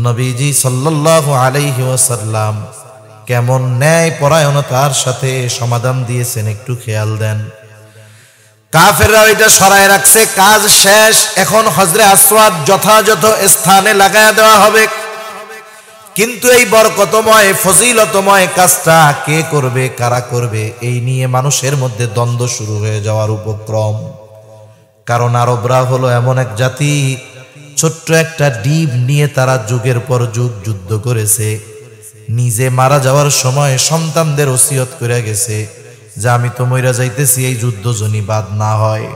নবীজি সাল্লাল্লাহু আলাইহি ওয়াসাল্লাম কেমন ন্যায় পরায়ণতার সাথে সমাধান দিয়েছেন একটু খেয়াল দেন। কাফেররা এটা সরায় রাখছে, কাজ শেষ, এখন হজরে আসওয়াদ যথাযথ স্থানে লাগায় দেওয়া হবে। কিন্তু এই বরকতময় ফজিলতময় কাজটা কে করবে, কারা করবে, এই নিয়ে মানুষের মধ্যে দ্বন্দ্ব শুরু হয়ে যাওয়ার উপক্রম। কারণ আরবরা হলো এমন এক জাতি, ছোট্ট একটা ডিম নিয়ে তারা যুগের পর যুগ যুদ্ধ করেছে। নিজে মারা যাওয়ার সময় সন্তানদের ওসিয়ত করে গেছে যে আমি তো মইরা যাইতেছি, এই যুদ্ধ যেন বাদ না হয়,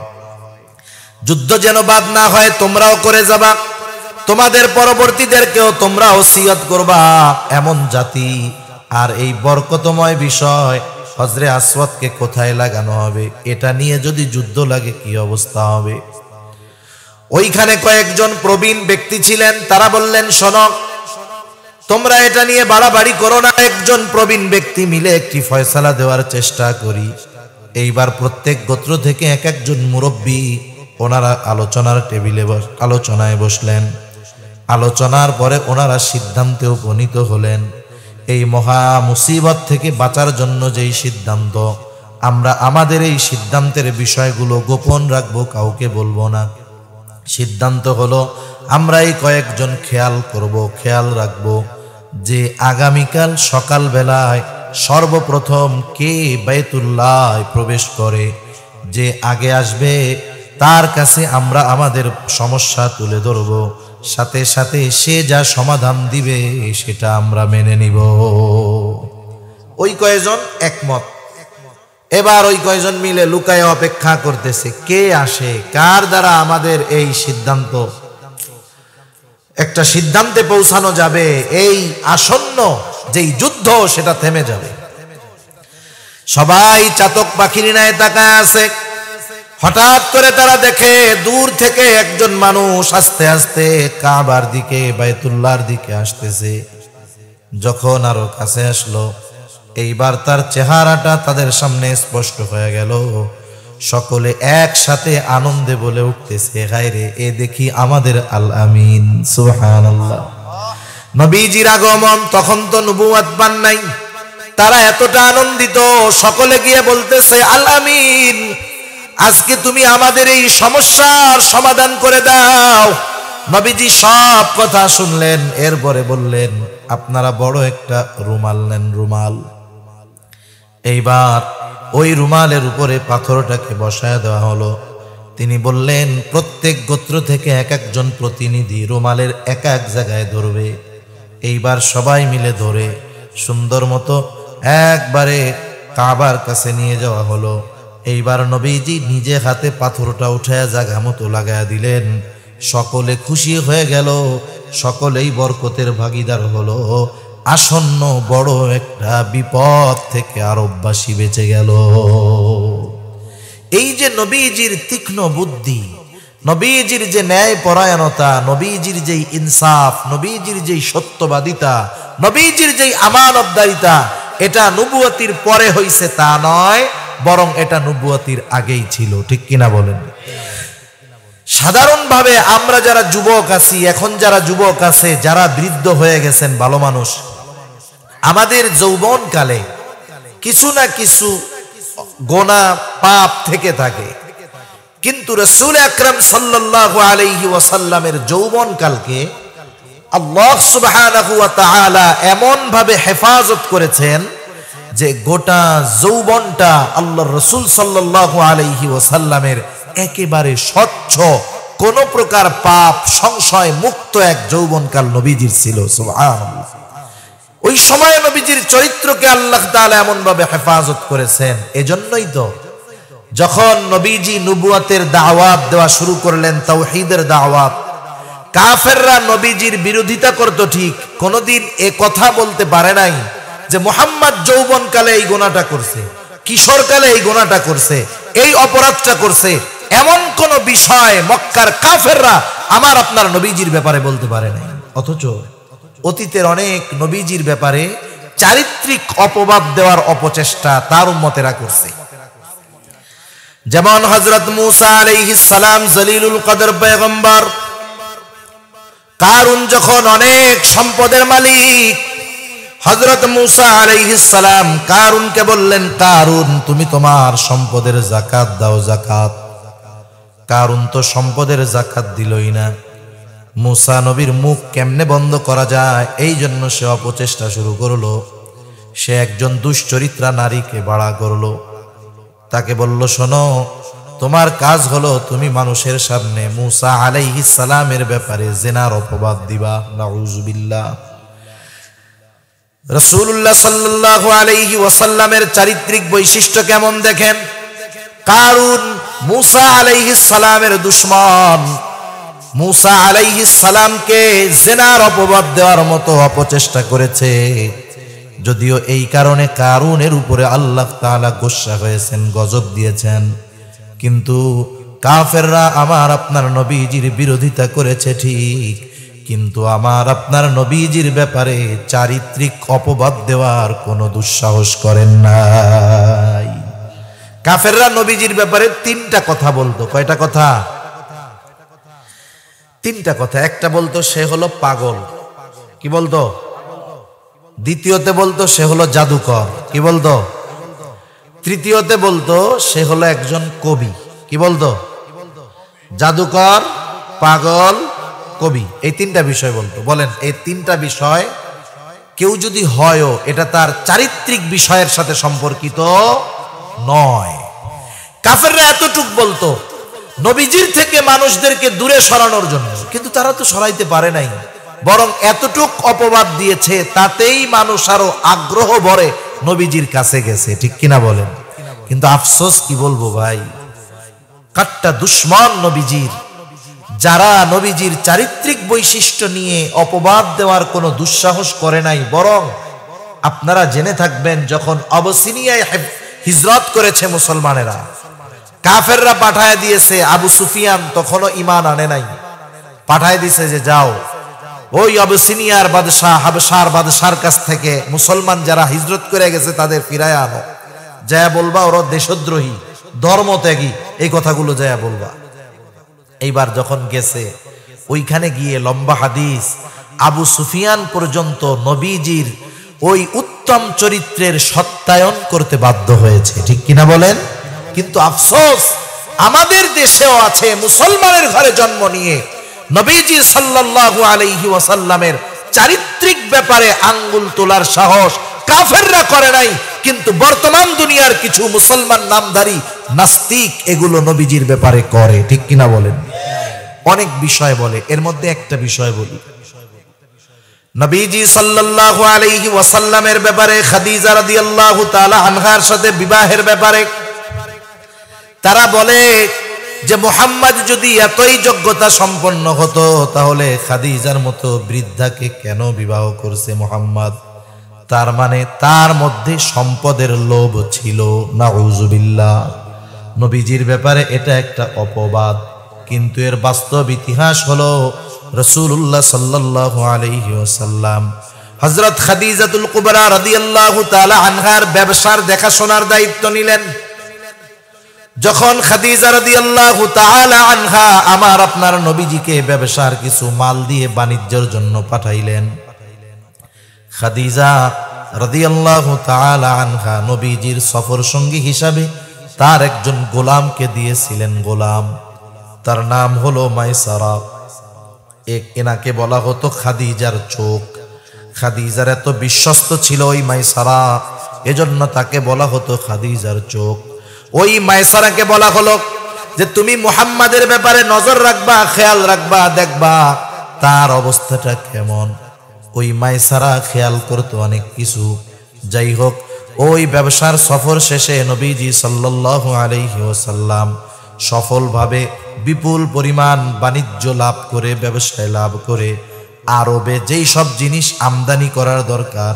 যুদ্ধ যেন বাদ না হয়, তোমরাও করে যাবা, তোমাদের পরবর্তীদেরকেও তোমরা ওসিয়ত করবা, এমন জাতি। আর এই বরকতময় বিষয় হজরে আসওয়াদকে কোথায় লাগানো হবে, এটা নিয়ে যদি যুদ্ধ লাগে কি অবস্থা হবে। ওইখানে কয়েকজন প্রবীণ ব্যক্তি ছিলেন, তারা বললেন, শোনো, তোমরা এটা নিয়ে বাড়াবাড়ি করো না, একজন প্রবীণ ব্যক্তি মিলে একটি ফয়সালা দেওয়ার চেষ্টা করি। এইবার প্রত্যেক গোত্র থেকে এক একজন মুরব্বী ওনারা আলোচনার টেবিলে আলোচনায় বসলেন। আলোচনার পরে ওনারা সিদ্ধান্তে উপনীত হলেন, এই মহা মুসিবত থেকে বাঁচার জন্য যেই সিদ্ধান্ত, আমরা আমাদের এই সিদ্ধান্তের বিষয়গুলো গোপন রাখবো, কাউকে বলবো না। সিদ্ধান্ত হলো আমরা এই কয়েকজন খেয়াল রাখবো যে আগামীকাল সকালবেলায় সর্বপ্রথম কে বাইতুল্লাহ প্রবেশ করে, যে আগে আসবে তার কাছে আমরা আমাদের সমস্যা তুলে ধরবো, সাথে সাথে সে যা সমাধান দিবে সেটা আমরা মেনে নিব। ওই কয়েকজন একমত। এবার ওই কয়েকজন মিলে লুকায় অপেক্ষা করতেছে কে আসে, কার দ্বারা আমাদের এই সিদ্ধান্ত, একটা সিদ্ধান্তে পৌঁছানো যাবে, এই আসন্ন যেই যুদ্ধ সেটা থেমে যাবে। সবাই চাতক পাখির ন্যায় তাকায় আছে। হঠাৎ করে তারা দেখে দূর থেকে একজন মানুষ আস্তে আস্তে কাবার দিকে, বাইতুল্লাহর দিকে আসতেছে। যখন আরো কাছে আসলো, এইবার তার চেহারাটা তাদের সামনে স্পষ্ট হয়ে গেল। সকলে একসাথে আনন্দে বলে উঠতেছে, হায়রে, এ দেখি আমাদের আল আমিন। সুবহানাল্লাহ। নবীজির আগমন, তখন তো নবুয়ত পান নাই, তারা এতটা আনন্দিত, সকলে গিয়ে বলতেছে, আল আমিন, আজকে তুমি আমাদের এই সমস্যার সমাধান করে দাও। নবীজি সব কথা শুনলেন, এরপরে বললেন, আপনারা বড় একটা রুমাল নেন, রুমাল। এইবার ওই রুমালের উপরে পাথরটাকে বসায় দেওয়া হলো। তিনি বললেন, প্রত্যেক গোত্র থেকে এক একজন প্রতিনিধি রুমালের এক এক জায়গায় ধরবে। এইবার সবাই মিলে ধরে সুন্দর মতো একবারে কাবার কাছে নিয়ে যাওয়া হলো। এইবার নবীজি নিজে হাতে পাথরটা উঠায় জায়গা মতো লাগায়া দিলেন। সকলে খুশি হয়ে গেল, সকলেই বরকতের ভাগীদার হলো। আসন্ন বড় একটা বিপদ থেকে আরববাসী বেঁচে গেল। এই যে নবীজির তীক্ষ্ণ বুদ্ধি, নবীজির যে ন্যায় পরায়ণতা, নবীজির যেই ইনসাফ, নবীজির যেই সত্যবাদিতা, নবীজির যেই আমানতদারিতা, এটা নবুয়তির পরে হইছে তা নয়, বরং এটা নবুয়তির আগেই ছিল। ঠিক কিনা বলেন? সাধারণভাবে আমরা যারা যুবক আছি, এখন যারা যুবক আছে, যারা বৃদ্ধ হয়ে গেছেন, ভালো মানুষ, আমাদের যৌবনকালে কিছু না কিছু গোনা পাপ থেকে থাকে, কিন্তু রাসূল আকরাম সাল্লাল্লাহু আলাইহি ওয়াসাল্লামের যৌবনকালকে আল্লাহ সুবহানাহু ওয়া তাআলা এমন ভাবে হেফাজত করেছেন যে গোটা যৌবনটা আল্লাহর রাসূল সাল্লাল্লাহু আলাইহি ওয়াসাল্লামের একেবারে স্বচ্ছ, কোন প্রকার পাপ সংশয় মুক্ত এক যৌবনকাল নবীজির ছিল। সুবহানাল্লাহ। ওই সময় নবীজির চরিত্রকে আল্লাহ তাআলা এমন ভাবে হেফাজত করেছেন। এজন্যই তো যখন নবীজি নবুয়তের দাওয়াত দেওয়া শুরু করলেন, তাওহীদের দাওয়াত, কাফেররা নবীজির বিরোধিতা করত, ঠিক কোনদিন এ কথা বলতে পারে নাই যে মুহাম্মদ যৌবনকালে এই গুনাহটা করছে, কিশোরকালে এই গুনাহটা করছে, এই অপরাধটা করছে। এমন কোন বিষয় মক্কার কাফেররা আমার আপনার নবীজির ব্যাপারে বলতে পারে নাই। অথচ অতীতের অনেক নবীজির ব্যাপারে চারিত্রিক অপবাদ দেওয়ার অপচেষ্টা তার উম্মতেরা করছে। যেমন হযরত মূসা আলাইহিস সালাম, জলিলুল কদর পয়গম্বর, কারুন যখন অনেক সম্পদের মালিক, হযরত মূসা আলাইহিস সালাম কারুনকে বললেন, কারুন, তুমি তোমার সম্পদের যাকাত দাও, যাকাত। কারুন তো সম্পদের যাকাত দিলই না। মূসা নবীর মুখ কেমনে বন্ধ করা যায়, এই জন্য সে অপচেষ্টা শুরু করলো। সে একজন দুশ্চরিত্রা নারীকে ভাড়া করলো, তাকে বলল, শোনো, তোমার কাজ হলো তুমি মানুষের সামনে মূসা আলাইহিস সালামের ব্যাপারে জিনার অপবাদ দিবা। নাউযুবিল্লাহ। রাসূলুল্লাহ সাল্লাল্লাহু আলাইহি ওয়াসাল্লামের চারিত্রিক বৈশিষ্ট্য কেমন দেখেন। কারুন মূসা আলাইহিস সালামের দুশমন, মূসা আলাইহিস সালামকে জিনার অপবাদ দেওয়ার মতো অপচেষ্টা করেছে। যদিও এই কারণে কারুনের উপরে আল্লাহ তাআলা গোসা হয়েছেন, গজব দিয়েছেন, কিন্তু কাফেররা আমার আপনার নবীজির বিরোধিতা করেছে ঠিক, কিন্তু আমার আপনার নবীজির ব্যাপারে চারিত্রিক অপবাদ দেওয়ার কোনো দুঃসাহস করেন নাই। কাফেররা নবীজির ব্যাপারে তিনটা কথা বলতো। কয়টা কথা? তিনটা কথা। একটা বলতো সে হলো পাগল, কি বলতো? দ্বিতীয়তে বলতো সে হলো জাদুকর, কি বলতো? তৃতীয়তে বলতো সে হলো একজন কবি, কি বলতো? জাদুকর, পাগল, কবি, এই তিনটা বিষয় বলতো। বলেন, এই তিনটা বিষয় কেউ যদি হয়ও, এটা তার চারিত্রিক বিষয়ের সাথে সম্পর্কিত নয়। কাফেররা এতটুক বলতো নবীজির থেকে মানুষদেরকে দূরে সরানোর জন্য, কিন্তু তারা তো সরাইতে পারে নাই, বরং এতটুক অপবাদ দিয়েছে, তাতেই মানুষ আরো আগ্রহ ভরে নবীজির কাছে গেছে। ঠিক কিনা বলেন? কিন্তু আফসোস কি বলবো ভাই, কাট্টা দুশমন নবীজির, যারা নবীজির চারিত্রিক বৈশিষ্ট্য নিয়ে অপবাদ দেওয়ার কোনো দুঃসাহস করে নাই, বরং আপনারা জেনে থাকবেন, যখন আবিসিনিয়ায় হিজরত করেছে মুসলমানেরা, কাফেররা পাঠায় দিয়েছে, আবু সুফিয়ান তখনও ঈমান আনে নাই, পাঠায় দিয়েছে যে যাও ওই আবিসিনিয়ার বাদশাহ হাবশার বাদশার কাছ থেকে মুসলমান যারা হিজরত করে গেছে তাদের ফিরায় আনো, যায়া বলবা ওরা দেশদ্রোহী ধর্মত্যাগী, এই কথাগুলো যায়া বলবা। এইবার যখন গেছে ওইখানে গিয়ে লম্বা হাদিস, আবু সুফিয়ান পর্যন্ত নবীজির ওই উত্তম চরিত্রের সত্যায়ন করতে বাধ্য হয়েছে, ঠিক কিনা বলেন? কিন্তু আফসোস আমাদের দেশেও আছে মুসলমানের ঘরে জন্ম নিয়ে নবীজি সাল্লাল্লাহু আলাইহি ওয়াসাল্লামের চারিত্রিক ব্যাপারে আঙ্গুল তোলার সাহস কাফেররা করে নাই, কিন্তু বর্তমান দুনিয়ার কিছু মুসলমান নামধারী নাস্তিক এগুলো নবীজির ব্যাপারে করে, ঠিক কিনা বলেন? অনেক বিষয় বলে, এর মধ্যে একটা বিষয় বলি। নবীজি সাল্লাল্লাহু আলাইহি ওয়াসাল্লামের ব্যাপারে খাদিজা রাদিয়াল্লাহু তাআলা আনহার সাথে বিবাহের ব্যাপারে তারা বলে যে মুহাম্মদ যদি এতই যোগ্যতা সম্পন্ন হতো তাহলে খাদিজার মতো বৃদ্ধাকে কেন বিবাহ করছে মুহাম্মদ? তার মানে তার মধ্যে সম্পদের লোভ ছিল, নাউযুবিল্লাহ। নবীজির ব্যাপারে এটা একটা অপবাদ, কিন্তু এর বাস্তব ইতিহাস হলো রাসূলুল্লাহ সাল্লাল্লাহু আলাইহি ওয়াসাল্লাম হযরত খাদিজাতুল কুবরা রাদিয়াল্লাহু তাআলা আনহার ব্যবসার দেখাশোনার দায়িত্ব নিলেন। যখন খাদিজা রাদিয়াল্লাহু তাআলা আনহা আমার আপনার নবীজিকে ব্যবসার কিছু মাল দিয়ে বাণিজ্যের জন্য পাঠাইলেন, খাদিজা রাদিয়াল্লাহু তাআলা আনহা নবীজির সফর সঙ্গী হিসাবে তার একজন গোলামকে দিয়েছিলেন। গোলাম, তার নাম হলো মাইসারা। এনাকে বলা হতো খাদিজার চোখ। খাদিজার এত বিশ্বস্ত ছিল ওই মাইসারা, এজন্য তাকে বলা হতো খাদিজার চোখ। ওই মাইসারাকে বলা হলো যে তুমি মুহাম্মাদের ব্যাপারে নজর রাখবা, খেয়াল রাখবা, দেখবা তার অবস্থাটা কেমন। ওই মাইসারা খেয়াল করতো অনেক কিছু। যাই হোক, ওই ব্যবসার সফর শেষে নবীজি সাল্লাল্লাহু আলাইহি ওয়াসাল্লাম সফলভাবে বিপুল পরিমাণ বাণিজ্য লাভ করে, ব্যবসায় লাভ করে আরবে যেই সব জিনিস আমদানি করার দরকার,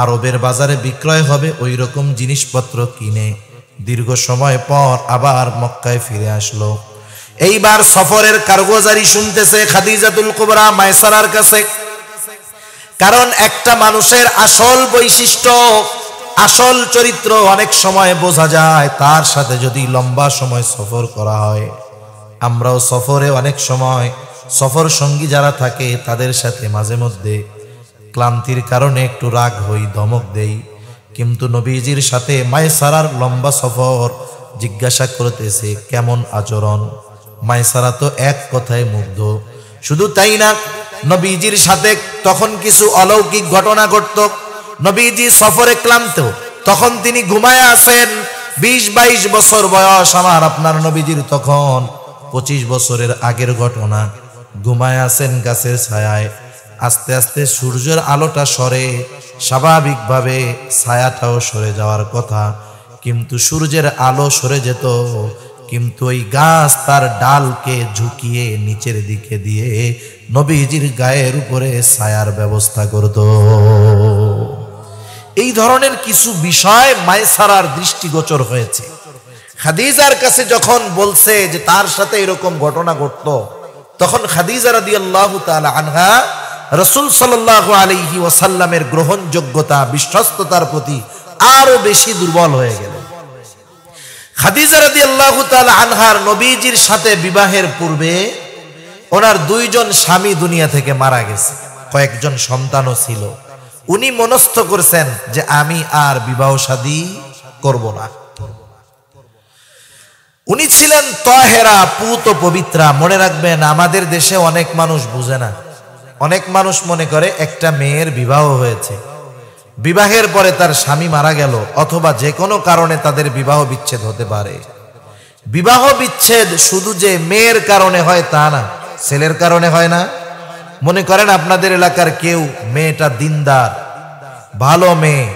আরবের বাজারে বিক্রয় হবে, ওই রকম জিনিসপত্র কিনে দীর্ঘ সময় পর আবার মক্কায় ফিরে আসলো। এইবার সফরের কারগুজারি শুনতেছে খাদিজাতুল কুবরা মাইসারার কাছে। কারণ একটা মানুষের আসল বৈশিষ্ট্য, আসল চরিত্র অনেক সময় বোঝা যায় তার সাথে যদি লম্বা সময় সফর করা হয়। আমরাও সফরে অনেক সময় সফর সঙ্গী যারা থাকে তাদের সাথে মাঝে মধ্যে ক্লান্তির কারণে একটু রাগ হই, ধমক দেই, কিন্তু নবীজির সাথে মাইসারার লম্বা সফর, জিজ্ঞাসা করতেছে কেমন আচরণ। মাইসারা তো এক কথায় মুগ্ধ। শুধু তাই না, নবীজির সাথে তখন কিছু অলৌকিক ঘটনা ঘটত। নবীজি সফরে ক্লান্ত, তখন তিনি ঘুমায় আছেন। 20-22 বছর বয়স আমার আপনার নবীজির, তখন 25 বছরের আগের ঘটনা। ঘুমায় আছেন গাছের ছায়ায়, আস্তে আস্তে সূর্যের আলোটা সরে, স্বাভাবিকভাবে ছায়াটাও সরে যাওয়ার কথা, কিন্তু সূর্যের আলো সরে যেত, কিন্তু ওই গাছ তার ডালকে ঝুঁকিয়ে নিচের দিকে দিয়ে নবীজির গায়ের উপরে ছায়ার ব্যবস্থা করত। এই ধরনের কিছু বিষয় মাইসারার দৃষ্টিগোচর হয়েছে। খাদিজার কাছে যখন বলছে যে তার সাথে এরকম ঘটনা ঘটত, তখন খাদিজা রাদিয়াল্লাহু তাআলা আনহা রাসূল সাল্লাল্লাহু আলাইহি ওয়াসাল্লামের গ্রহণযোগ্যতা, বিশ্বস্ততার প্রতি আরো বেশি দুর্বল হয়ে গেল। খাদিজা রাদিয়াল্লাহু তাআলা আনহার নবীজির সাথে বিবাহের পূর্বে ওনার 2 জন স্বামী দুনিয়া থেকে মারা গেছে, কয়েকজন সন্তানও ছিল। উনি মনস্থ করছেন যে আমি আর বিবাহ শাদী করব না। উনি ছিলেন তাহেরা, পুত পবিত্রা। মনে রাখবেন, আমাদের দেশে অনেক মানুষ বুঝে না। অনেক মানুষ মনে করে একটা মেয়ের বিবাহ হয়েছে, বিবাহের পরে তার স্বামী মারা গেল, অথবা যে কোনো কারণে তাদের বিবাহ বিচ্ছেদ হতে পারে। বিবাহ বিচ্ছেদ শুধু যে মেয়ের কারণে হয় তা না, ছেলের কারণে হয় না। মনে করেন আপনাদের এলাকার কেউ মেয়েটা দিনদার, ভালো মেয়ে,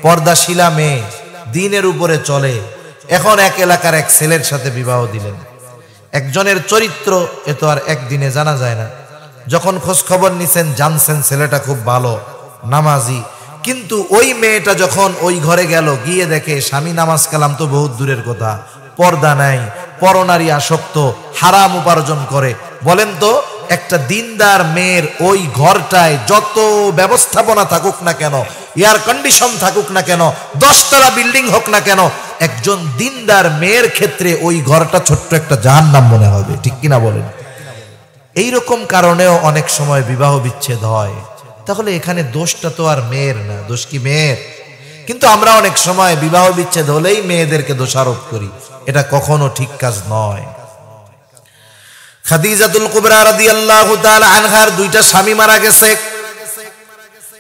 পর্দাশীলা মেয়ে, দিনের উপরে চলে, এখন এক এলাকার এক ছেলের সাথে বিবাহ দিলেন। একজনের চরিত্র এ তো আর একদিনে জানা যায় না। যখন খোঁজ খবর নিছেন জানছেন ছেলেটা খুব ভালো, নামাজি, কিন্তু ওই মেয়েটা যখন ওই ঘরে গেল, গিয়ে দেখে স্বামী নামাজ কালাম তো বহুত দূরের কথা, পর্দা নাই, পরনারী আসক্ত, হারাম উপার্জন করে। বলেন তো একটা দিনদার মেয়ের ওই ঘরটায় যত ব্যবস্থাপনা থাকুক না কেন, এয়ার কন্ডিশন থাকুক না কেন, 10 তলা বিল্ডিং হোক না কেন, একজন দিনদার মেয়ের ক্ষেত্রে ওই ঘরটা ছোট্ট একটা জাহান্নাম মনে হবে। ঠিক কিনা বলেন? এইরকম কারণেও অনেক সময় বিবাহ বিচ্ছেদ হয়। তাহলে এখানে দোষটা তো আর মেয়ের না, দোষ কি মেয়ের? কিন্তু আমরা অনেক সময় বিবাহ বিচ্ছেদ হলেই মেয়েদেরকে দোষারোপ করি, এটা কখনো ঠিক কাজ নয়। খাদিজাতুল কুবরা রাদিয়াল্লাহু তাআলা আনহার 2টা স্বামী মারা গেছে।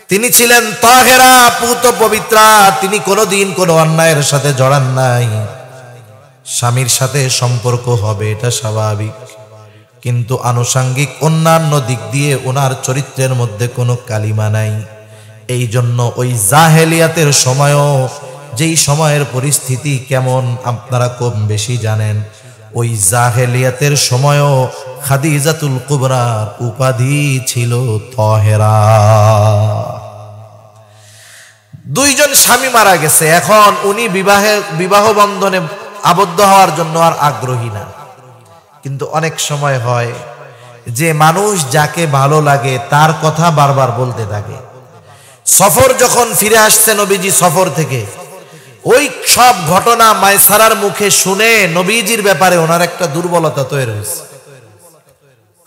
তিনি ছিলেন তাহেরা, পুত পবিত্রা, তিনি কোনোদিন কোনো অন্যায়ের সাথে জড়ান নাই। স্বামীর সাথে সম্পর্ক হবে এটা স্বাভাবিক, কিন্তু আনুষঙ্গিক অন্যান্য দিক দিয়ে ওনার চরিত্রের মধ্যে কোনো কালিমা নাই। এই জন্য ওই জাহেলিয়াতের সময়ও, যেই সময়ের পরিস্থিতি কেমন আপনারা কম বেশি জানেন, ওই জাহেলিয়াতের সময়ও খাদিজাতুল কুবরার উপাধি ছিল তাহেরা। 2 জন স্বামী মারা গেছে, এখন উনি বিবাহ বন্ধনে আবদ্ধ হওয়ার জন্য আর আগ্রহী না। কিন্তু অনেক সময় হয় যে মানুষ যাকে ভালো লাগে তার কথা বারবার বলতে থাকে। সফর যখন ফিরে আসছে নবীজি সফর থেকে, ওই সব ঘটনা মায়সারার মুখে শুনে নবীজির ব্যাপারে ওনার একটা দুর্বলতা তৈরি হয়েছে।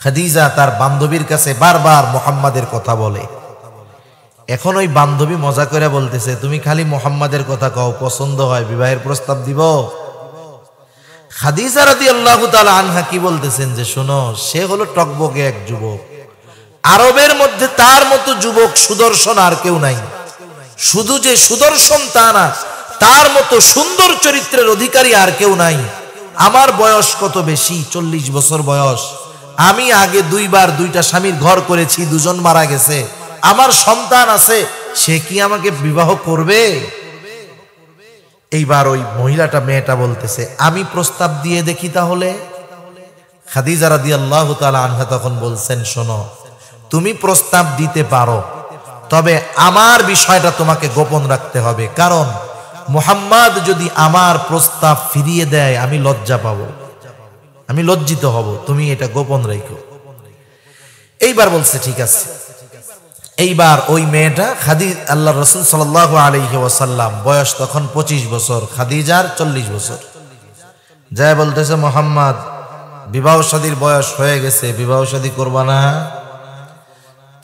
খাদিজা তার বান্ধবীর কাছে বারবার মুহাম্মাদের কথা বলে। এখন ওই বান্ধবী মজা করে বলতেছে, তুমি খালি মুহাম্মাদের কথা কও, পছন্দ হয় বিবাহের প্রস্তাব দিব। খাদিজা রাদিয়াল্লাহু তাআলা আনহা কি বলতেছেন যে, শোনো, সে হলো টকবকে এক যুবক, আরবের মধ্যে তার মতো যুবক সুদর্শন আর কেউ নাই। শুধু যে সুদর্শন তা না, তার মতো সুন্দর চরিত্রের অধিকারী আর কেউ নাই। আমার বয়স কত বেশি, 40 বছর বয়স। আমি আগে 2 বার 2টা স্বামীর ঘর করেছি, 2 জন মারা গেছে, আমার সন্তান আছে, সে কি আমাকে বিবাহ করবে? এইবার ওই মহিলাটা, মেয়েটা বলতেছে, আমি প্রস্তাব দিয়ে দেখি তাহলে। খাদিজা রাদিয়াল্লাহু তাআলা আনহা তখন বলছেন, শোনো, তুমি প্রস্তাব দিতে পারো, তবে আমার বিষয়টা তোমাকে গোপন রাখতে হবে, কারণ মুহাম্মদ যদি আমার প্রস্তাব ফিরিয়ে দেয় আমি লজ্জা পাবো, আমি লজ্জিত হব, তুমি এটা গোপন রাখো। এইবার বলছে ঠিক আছে। এইবার ওই মেয়েটা আল্লাহর রাসূল সাল্লাল্লাহু আলাইহি ওয়াসাল্লাম, বয়স তখন 25 বছর, খাদিজার 40 বছর, যায় বলতেছে, মুহাম্মদ বিবাহ শাদীর বয়স হয়ে গেছে, বিবাহ শাদী করবা না?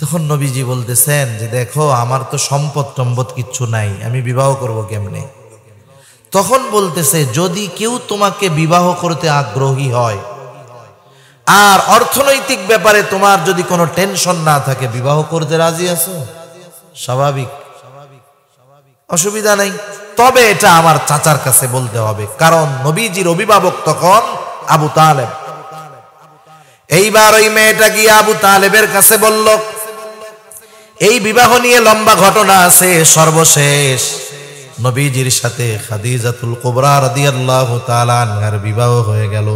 তখন নবীজি বলতেছেন যে, দেখো, আমার তো সম্পদ টম্পদ কিচ্ছু নাই, আমি বিবাহ করব কেমনে? তখন বলতেছে, যদি কেউ তোমাকে বিবাহ করতে আগ্রহী হয় আর অর্থনৈতিক ব্যাপারে তোমার যদি কোনো টেনশন না থাকে, বিবাহ করতে রাজি আছো? স্বাভাবিক, অসুবিধা নাই, তবে এটা আমার চাচার কাছে বলতে হবে, কারণ নবীজির অভিভাবক তখন আবু তালেব। এইবার ওই মেয়েটা গিয়ে আবু তালেবের কাছে বলল। এই বিবাহ নিয়ে লম্বা ঘটনা আছে। সর্বশেষ নবীজির সাথে খাদিজাতুল কুবরা রাদিয়াল্লাহু তাআলা আনহার বিবাহ হয়ে গেল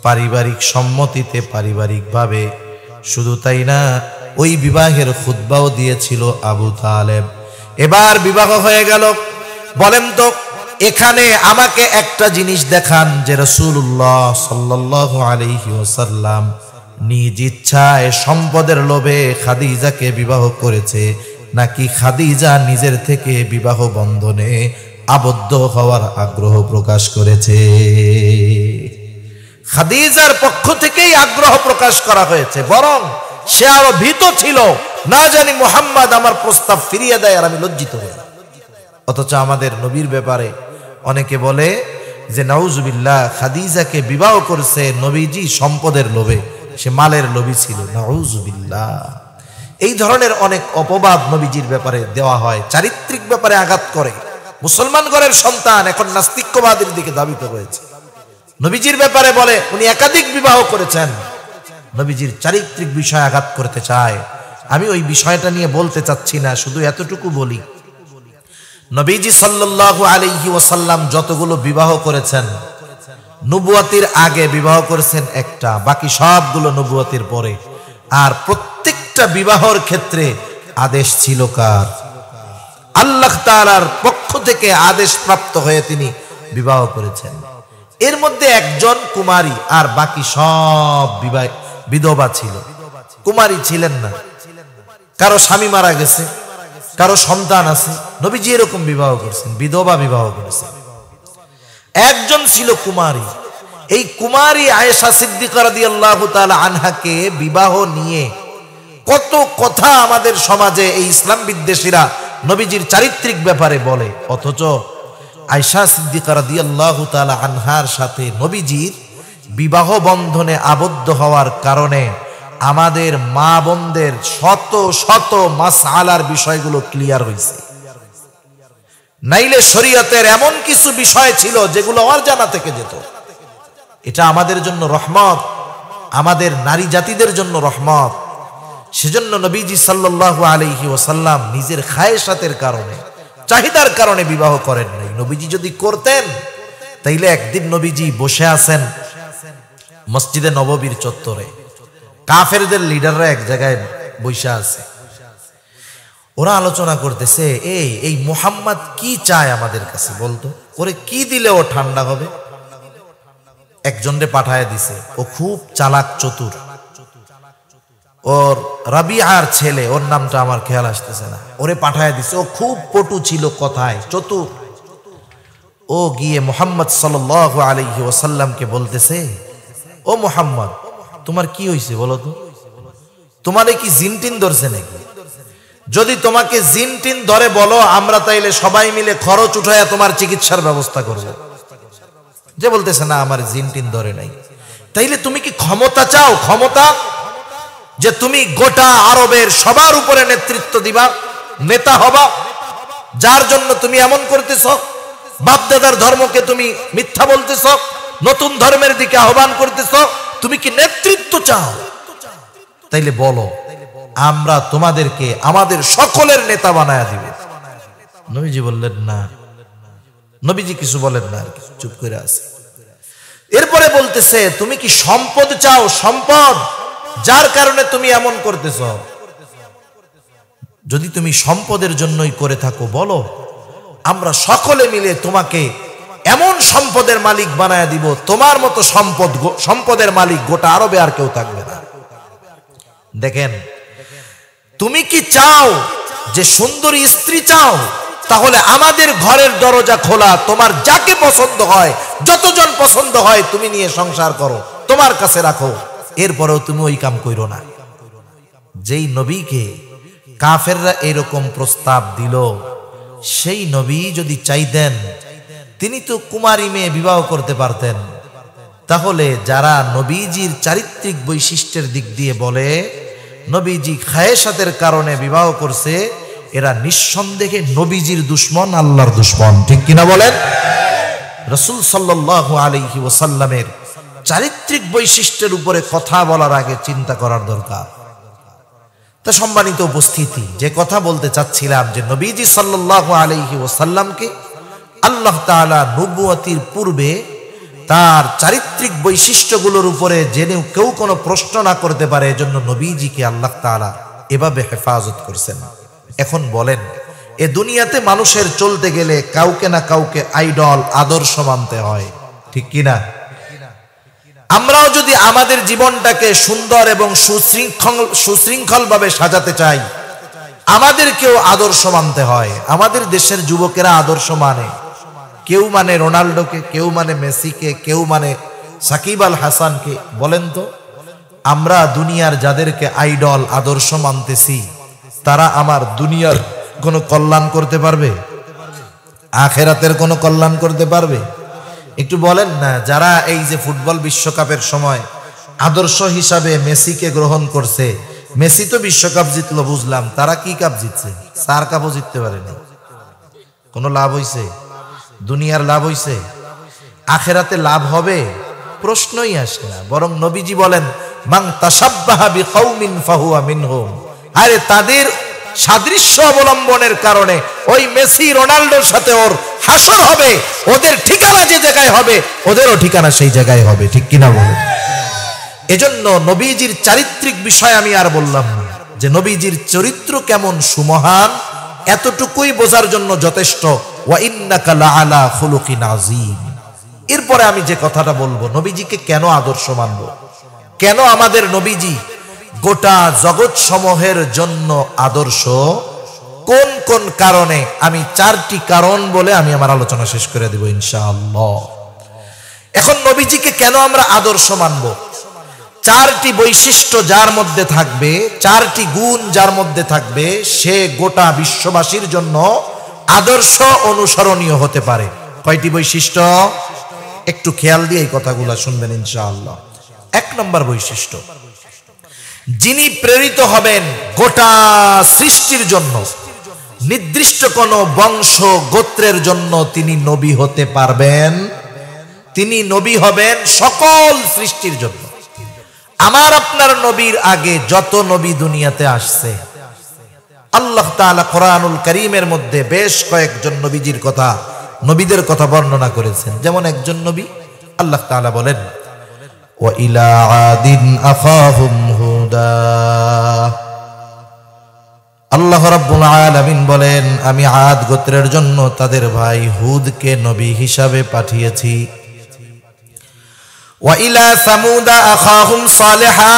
পারিবারিক সম্মতিতে, পারিবারিকভাবে। শুধু তাই না, ওই বিবাহের খুতবাও দিয়েছিল আবু তালেব। এবার বিবাহ হয়ে গেল। বলেন তো, এখানে আমাকে একটা জিনিস দেখান যে রাসূলুল্লাহ সাল্লাল্লাহু আলাইহি ওয়াসাল্লাম নিজ ইচ্ছায় সম্পদের লোভে খাদিজাকে বিবাহ করেছে, নাকি খাদিজা নিজের থেকে বিবাহ বন্ধনে আবদ্ধ হওয়ার আগ্রহ প্রকাশ করেছে? খাদিজার পক্ষ থেকেই আগ্রহ প্রকাশ করা হয়েছে, বরং সে আরো ভীত ছিল, না জানি মুহাম্মদ আমার প্রস্তাব ফিরিয়ে দেয় আর আমি লজ্জিত হই। অথচ আমাদের নবীর ব্যাপারে অনেকে বলে যে নাউজুবিল্লাহ, খাদিজাকে বিবাহ করছে নবীজি সম্পদের লোভে, সে মালের লোভী ছিল। নাউজুবিল্লাহ, এই ধরনের অনেক অপবাদ নবীজির ব্যাপারে দেওয়া হয়, চারিত্রিক ব্যাপারে আঘাত করে। মুসলমান ঘরের সন্তান এখন নাস্তিক্যবাদের দিকে ধাবিত হয়েছে। নবীজির ব্যাপারে বলে উনি একাধিক বিবাহ করেছেন, নবীজির চারিত্রিক বিষয় আঘাত করতে চায়। আমি ওই বিষয়টা নিয়ে বলতে চাচ্ছি না, শুধু এতটুকু বলি, নবীজি সাল্লাল্লাহু আলাইহি ওয়াসাল্লাম যতগুলো বিবাহ করেছেন, নবুয়তের আগে বিবাহ করেছেন একটা, বাকি সবগুলো নবুয়তের পরে। আর প্রত্যেকটা বিবাহর ক্ষেত্রে আদেশ ছিল কার? আল্লাহ তাআলার পক্ষ থেকে আদেশ প্রাপ্ত হয়ে তিনি বিবাহ করেছেন। এর মধ্যে একজন কুমারী, আর বাকি সব বিধবা ছিল, কুমারী ছিলেন না, কারো স্বামী মারা গেছে, কারো সন্তান আছে, নবীজি এরকম বিবাহ করছেন, বিধবা বিবাহ করেছেন। একজন ছিল কুমারী, এই কুমারী আয়েশা সিদ্দিকা রাদিয়াল্লাহু তাআলা আনহাকে বিবাহ নিয়ে কত কথা আমাদের সমাজে এই ইসলাম বিদ্বেষীরা নবীজির চারিত্রিক ব্যাপারে বলে, অথচ আয়েশা সিদ্দিকা রাদিয়াল্লাহু তাআলা আনহার সাথে নবীজির বিবাহ বন্ধনে আবদ্ধ হওয়ার কারণে আমাদের মা বোনদের শত শত মাসআলার বিষয়গুলো ক্লিয়ার হয়েছে। নাইলে শরীয়তের এমন কিছু বিষয় ছিল যেগুলো অজানা থেকে যেত। এটা আমাদের জন্য রহমত, আমাদের নারী জাতিদের জন্য রহমত। সেজন্য নবীজি সাল্লাল্লাহু আলাইহি ওয়াসাল্লাম নিজের খায়েশাতের কারণে, চাহিদার কারণে বিবাহ করেন নাই। নবীজি যদি করতেন তাইলে একদিন নবীজি বসে আছেন মসজিদে নববীর চত্বরে, কাফেরদের লিডাররা এক জায়গায় বসে আছে, ওরা আলোচনা করতেছে, এই মুহাম্মদ কি চায় আমাদের কাছে বলতো, ওরে কি দিলে ও ঠান্ডা হবে। একজনরে পাঠায় দিছে, ও খুব চালাক চতুর, ওর রাবিআর ছেলে, ওর নামটা আমার খেয়াল আসতেছে না, ওরে পাঠায় দিছে, ও খুব পটু ছিল কথায়, চতুর। ও গিয়ে মুহাম্মদ সাল্লাল্লাহু আলাইহি ওয়াসাল্লামকে বলতেছে, ও মুহাম্মদ তোমার কি হয়েছে বলো তো, তোমারে কি জিনটিন ধরছে নাকি? যদি তোমাকে জিনটিন ধরে বলো, আমরা তাইলে সবাই মিলে খরচ উঠায়া তোমার চিকিৎসার ব্যবস্থা করব। যে বলতেছে না আমার জিনটিন ধরে নাই, তাইলে তুমি কি ক্ষমতা চাও? ক্ষমতা যে তুমি গোটা আরবের সবার উপরে নেতৃত্ব দিবা, নেতা হবা, যার জন্য তুমি এমন করতেছ, বাপদাদার ধর্মকে তুমি মিথ্যা বলতেছ, নতুন ধর্মের দিকে আহ্বান করতেছ, তুমি কি নেতৃত্ব চাও? তাইলে বলো, আমরা তোমাদেরকে আমাদের সকলের নেতা বানায়া দিবে। নবীজি বললেন না, নবীজি কিছু বলেন না, চুপ করে আছে। এরপরে বলতেছে, তুমি কি সম্পদ চাও? সম্পদ, যার কারণে তুমি এমন করতেছ। যদি তুমি সম্পদের জন্যই করে থাকো বলো, আমরা সকলে মিলে তোমাকে এমন সম্পদের মালিক বানায়া দিব, তোমার মতো সম্পদের মালিক গোটা আরবে আর কেউ থাকবে না। দেখেন, তুমি কি চাও যে সুন্দরী স্ত্রী চাও? তাহলে আমাদের ঘরের দরজা খোলা, তোমার যাকে পছন্দ হয়, যতজন পছন্দ হয় তুমি নিয়ে সংসার করো, তোমার কাছে রাখো, এরপরেও তুমি ওই কাম কইরো না। যেই নবীকে কাফেররা এরকম প্রস্তাব দিল, সেই নবী যদি চাইতেন তিনি তো কুমারী মেয়ে বিবাহ করতে পারতেন। তাহলে যারা নবীজির চারিত্রিক বৈশিষ্ট্যের দিক দিয়ে বলে নবীজি খায়েশাতের কারণে বিবাহ করছে, এরা নিঃসন্দেহে নবীজির দুশ্মন, আল্লাহর দুশ্মন। ঠিক কিনা বলেন? রাসূল সাল্লাল্লাহু আলাইহি ওয়াসাল্লামের চারিত্রিক বৈশিষ্ট্যের উপরে কথা বলার আগে চিন্তা করার দরকার। তা সম্মানিত উপস্থিতি, যে কথা বলতে চাচ্ছিলাম যে নবীজি সাল্লাল্লাহু আলাইহি ওয়াসাল্লামকে আল্লাহ তাআলা নবুয়তির পূর্বে তার চারিত্রিক বৈশিষ্ট্যগুলোর উপরে জেনে কেউ কোনো প্রশ্ন না করতে পারে, এজন্য নবীজিকে আল্লাহ তাআলা এভাবে হেফাজত করছেন। এখন বলেন, এ দুনিয়াতে মানুষের চলতে গেলে কাউকে না কাউকে আইডল, আদর্শ মানতে হয়, ঠিক কিনা? আমরাও যদি আমাদের জীবনটাকে সুন্দর এবং সুশৃঙ্খল ভাবে সাজাতে চাই, আমাদেরকেও আদর্শ মানতে হয়। আমাদের দেশের যুবকেরা আদর্শ মানে, কেউ মানে রোনাল্ডোকে, কেউ মানে মেসিকে, কেউ মানে সাকিব আল হাসানকে। বলেন তো, আমরা দুনিয়ার যাদেরকে আইডল, আদর্শ মানতেছি, তারা আমার দুনিয়ার কোনো কল্যাণ করতে পারবে? আখেরাতের কোনো কল্যাণ করতে পারবে? একটু বলেন না, যারা এই যে ফুটবল বিশ্বকাপের সময় আদর্শ হিসাবে মেসিকে গ্রহণ করছে, মেসি তো বিশ্বকাপ জিতলো বুঝলাম, তারা কি কাপ জিতছে? চার কাপও জিততে পারেনি। কোনো লাভ হইছে? দুনিয়ার লাভ হইছে? আখেরাতে লাভ হবে? প্রশ্নই আসে না। বরং নবীজি বলেন, মান তাশাব্বাহা বিকাউমিন ফাহুয়া মিনহুম। আরে তাদের সাদৃশ্য অবলম্বনের কারণে ওই মেসি রোনাল্ডোর সাথে ওর হাসর হবে, ওদের ঠিকানা যে জায়গায় হবে ওদেরও ঠিকানা সেই জায়গায় হবে, ঠিক কিনা বলেন? এজন্য নবীজির চারিত্রিক বিষয় আমি আর বললাম না, যে নবীজির চরিত্র কেমন সুমহান এতটুকুই বোঝার জন্য যথেষ্ট। ওয়া ইন্নাকা লাআলা খুলুকিন আযীম। এরপরে আমি যে কথাটা বলবো, নবীজিকে কেন আদর্শ মানবো, কেন আমাদের নবীজি গোটা জগৎ সমূহের জন্য আদর্শ, কোন কোন কারণে, আমি 4টি কারণ বলে আমি আমার আলোচনা শেষ করে দেব ইনশাআল্লাহ। এখন নবীজিকে কেন আমরা আদর্শ মানব? 4টি বৈশিষ্ট্য যার মধ্যে থাকবে, 4টি গুণ যার মধ্যে থাকবে, সে গোটা বিশ্ববাসীর জন্য আদর্শ অনুসরণীয় হতে পারে। কয়টি বৈশিষ্ট্য? একটু খেয়াল দিয়ে এই কথাগুলো শুনবেন ইনশাআল্লাহ। 1 নম্বর বৈশিষ্ট্য, যিনি প্রেরিত হবেন গোটা সৃষ্টির জন্য, নির্দিষ্ট কোন বংশ গোত্রের জন্য তিনি নবী হতে পারবেন। তিনি নবী হবেন সকল সৃষ্টির জন্য। আমার আপনার নবীর আগে যত নবী দুনিয়াতে আসছে, আল্লাহ তাআলা কোরআনুল কারীমের মধ্যে বেশ কয়েকজন নবীজির কথা, নবীদের কথা বর্ণনা করেছেন। যেমন একজন নবী আল্লাহ তাআলা বলেন, ওয়া ইলা আদিন আখাহুম হুদা। আল্লাহ রাব্বুল আলামিন বলেন, আমি আদ গোত্রের জন্য তাদের ভাই হুদকে নবী হিসাবে পাঠিয়েছি। ওয়া ইলা সামুদা আখাহুম সালেহা।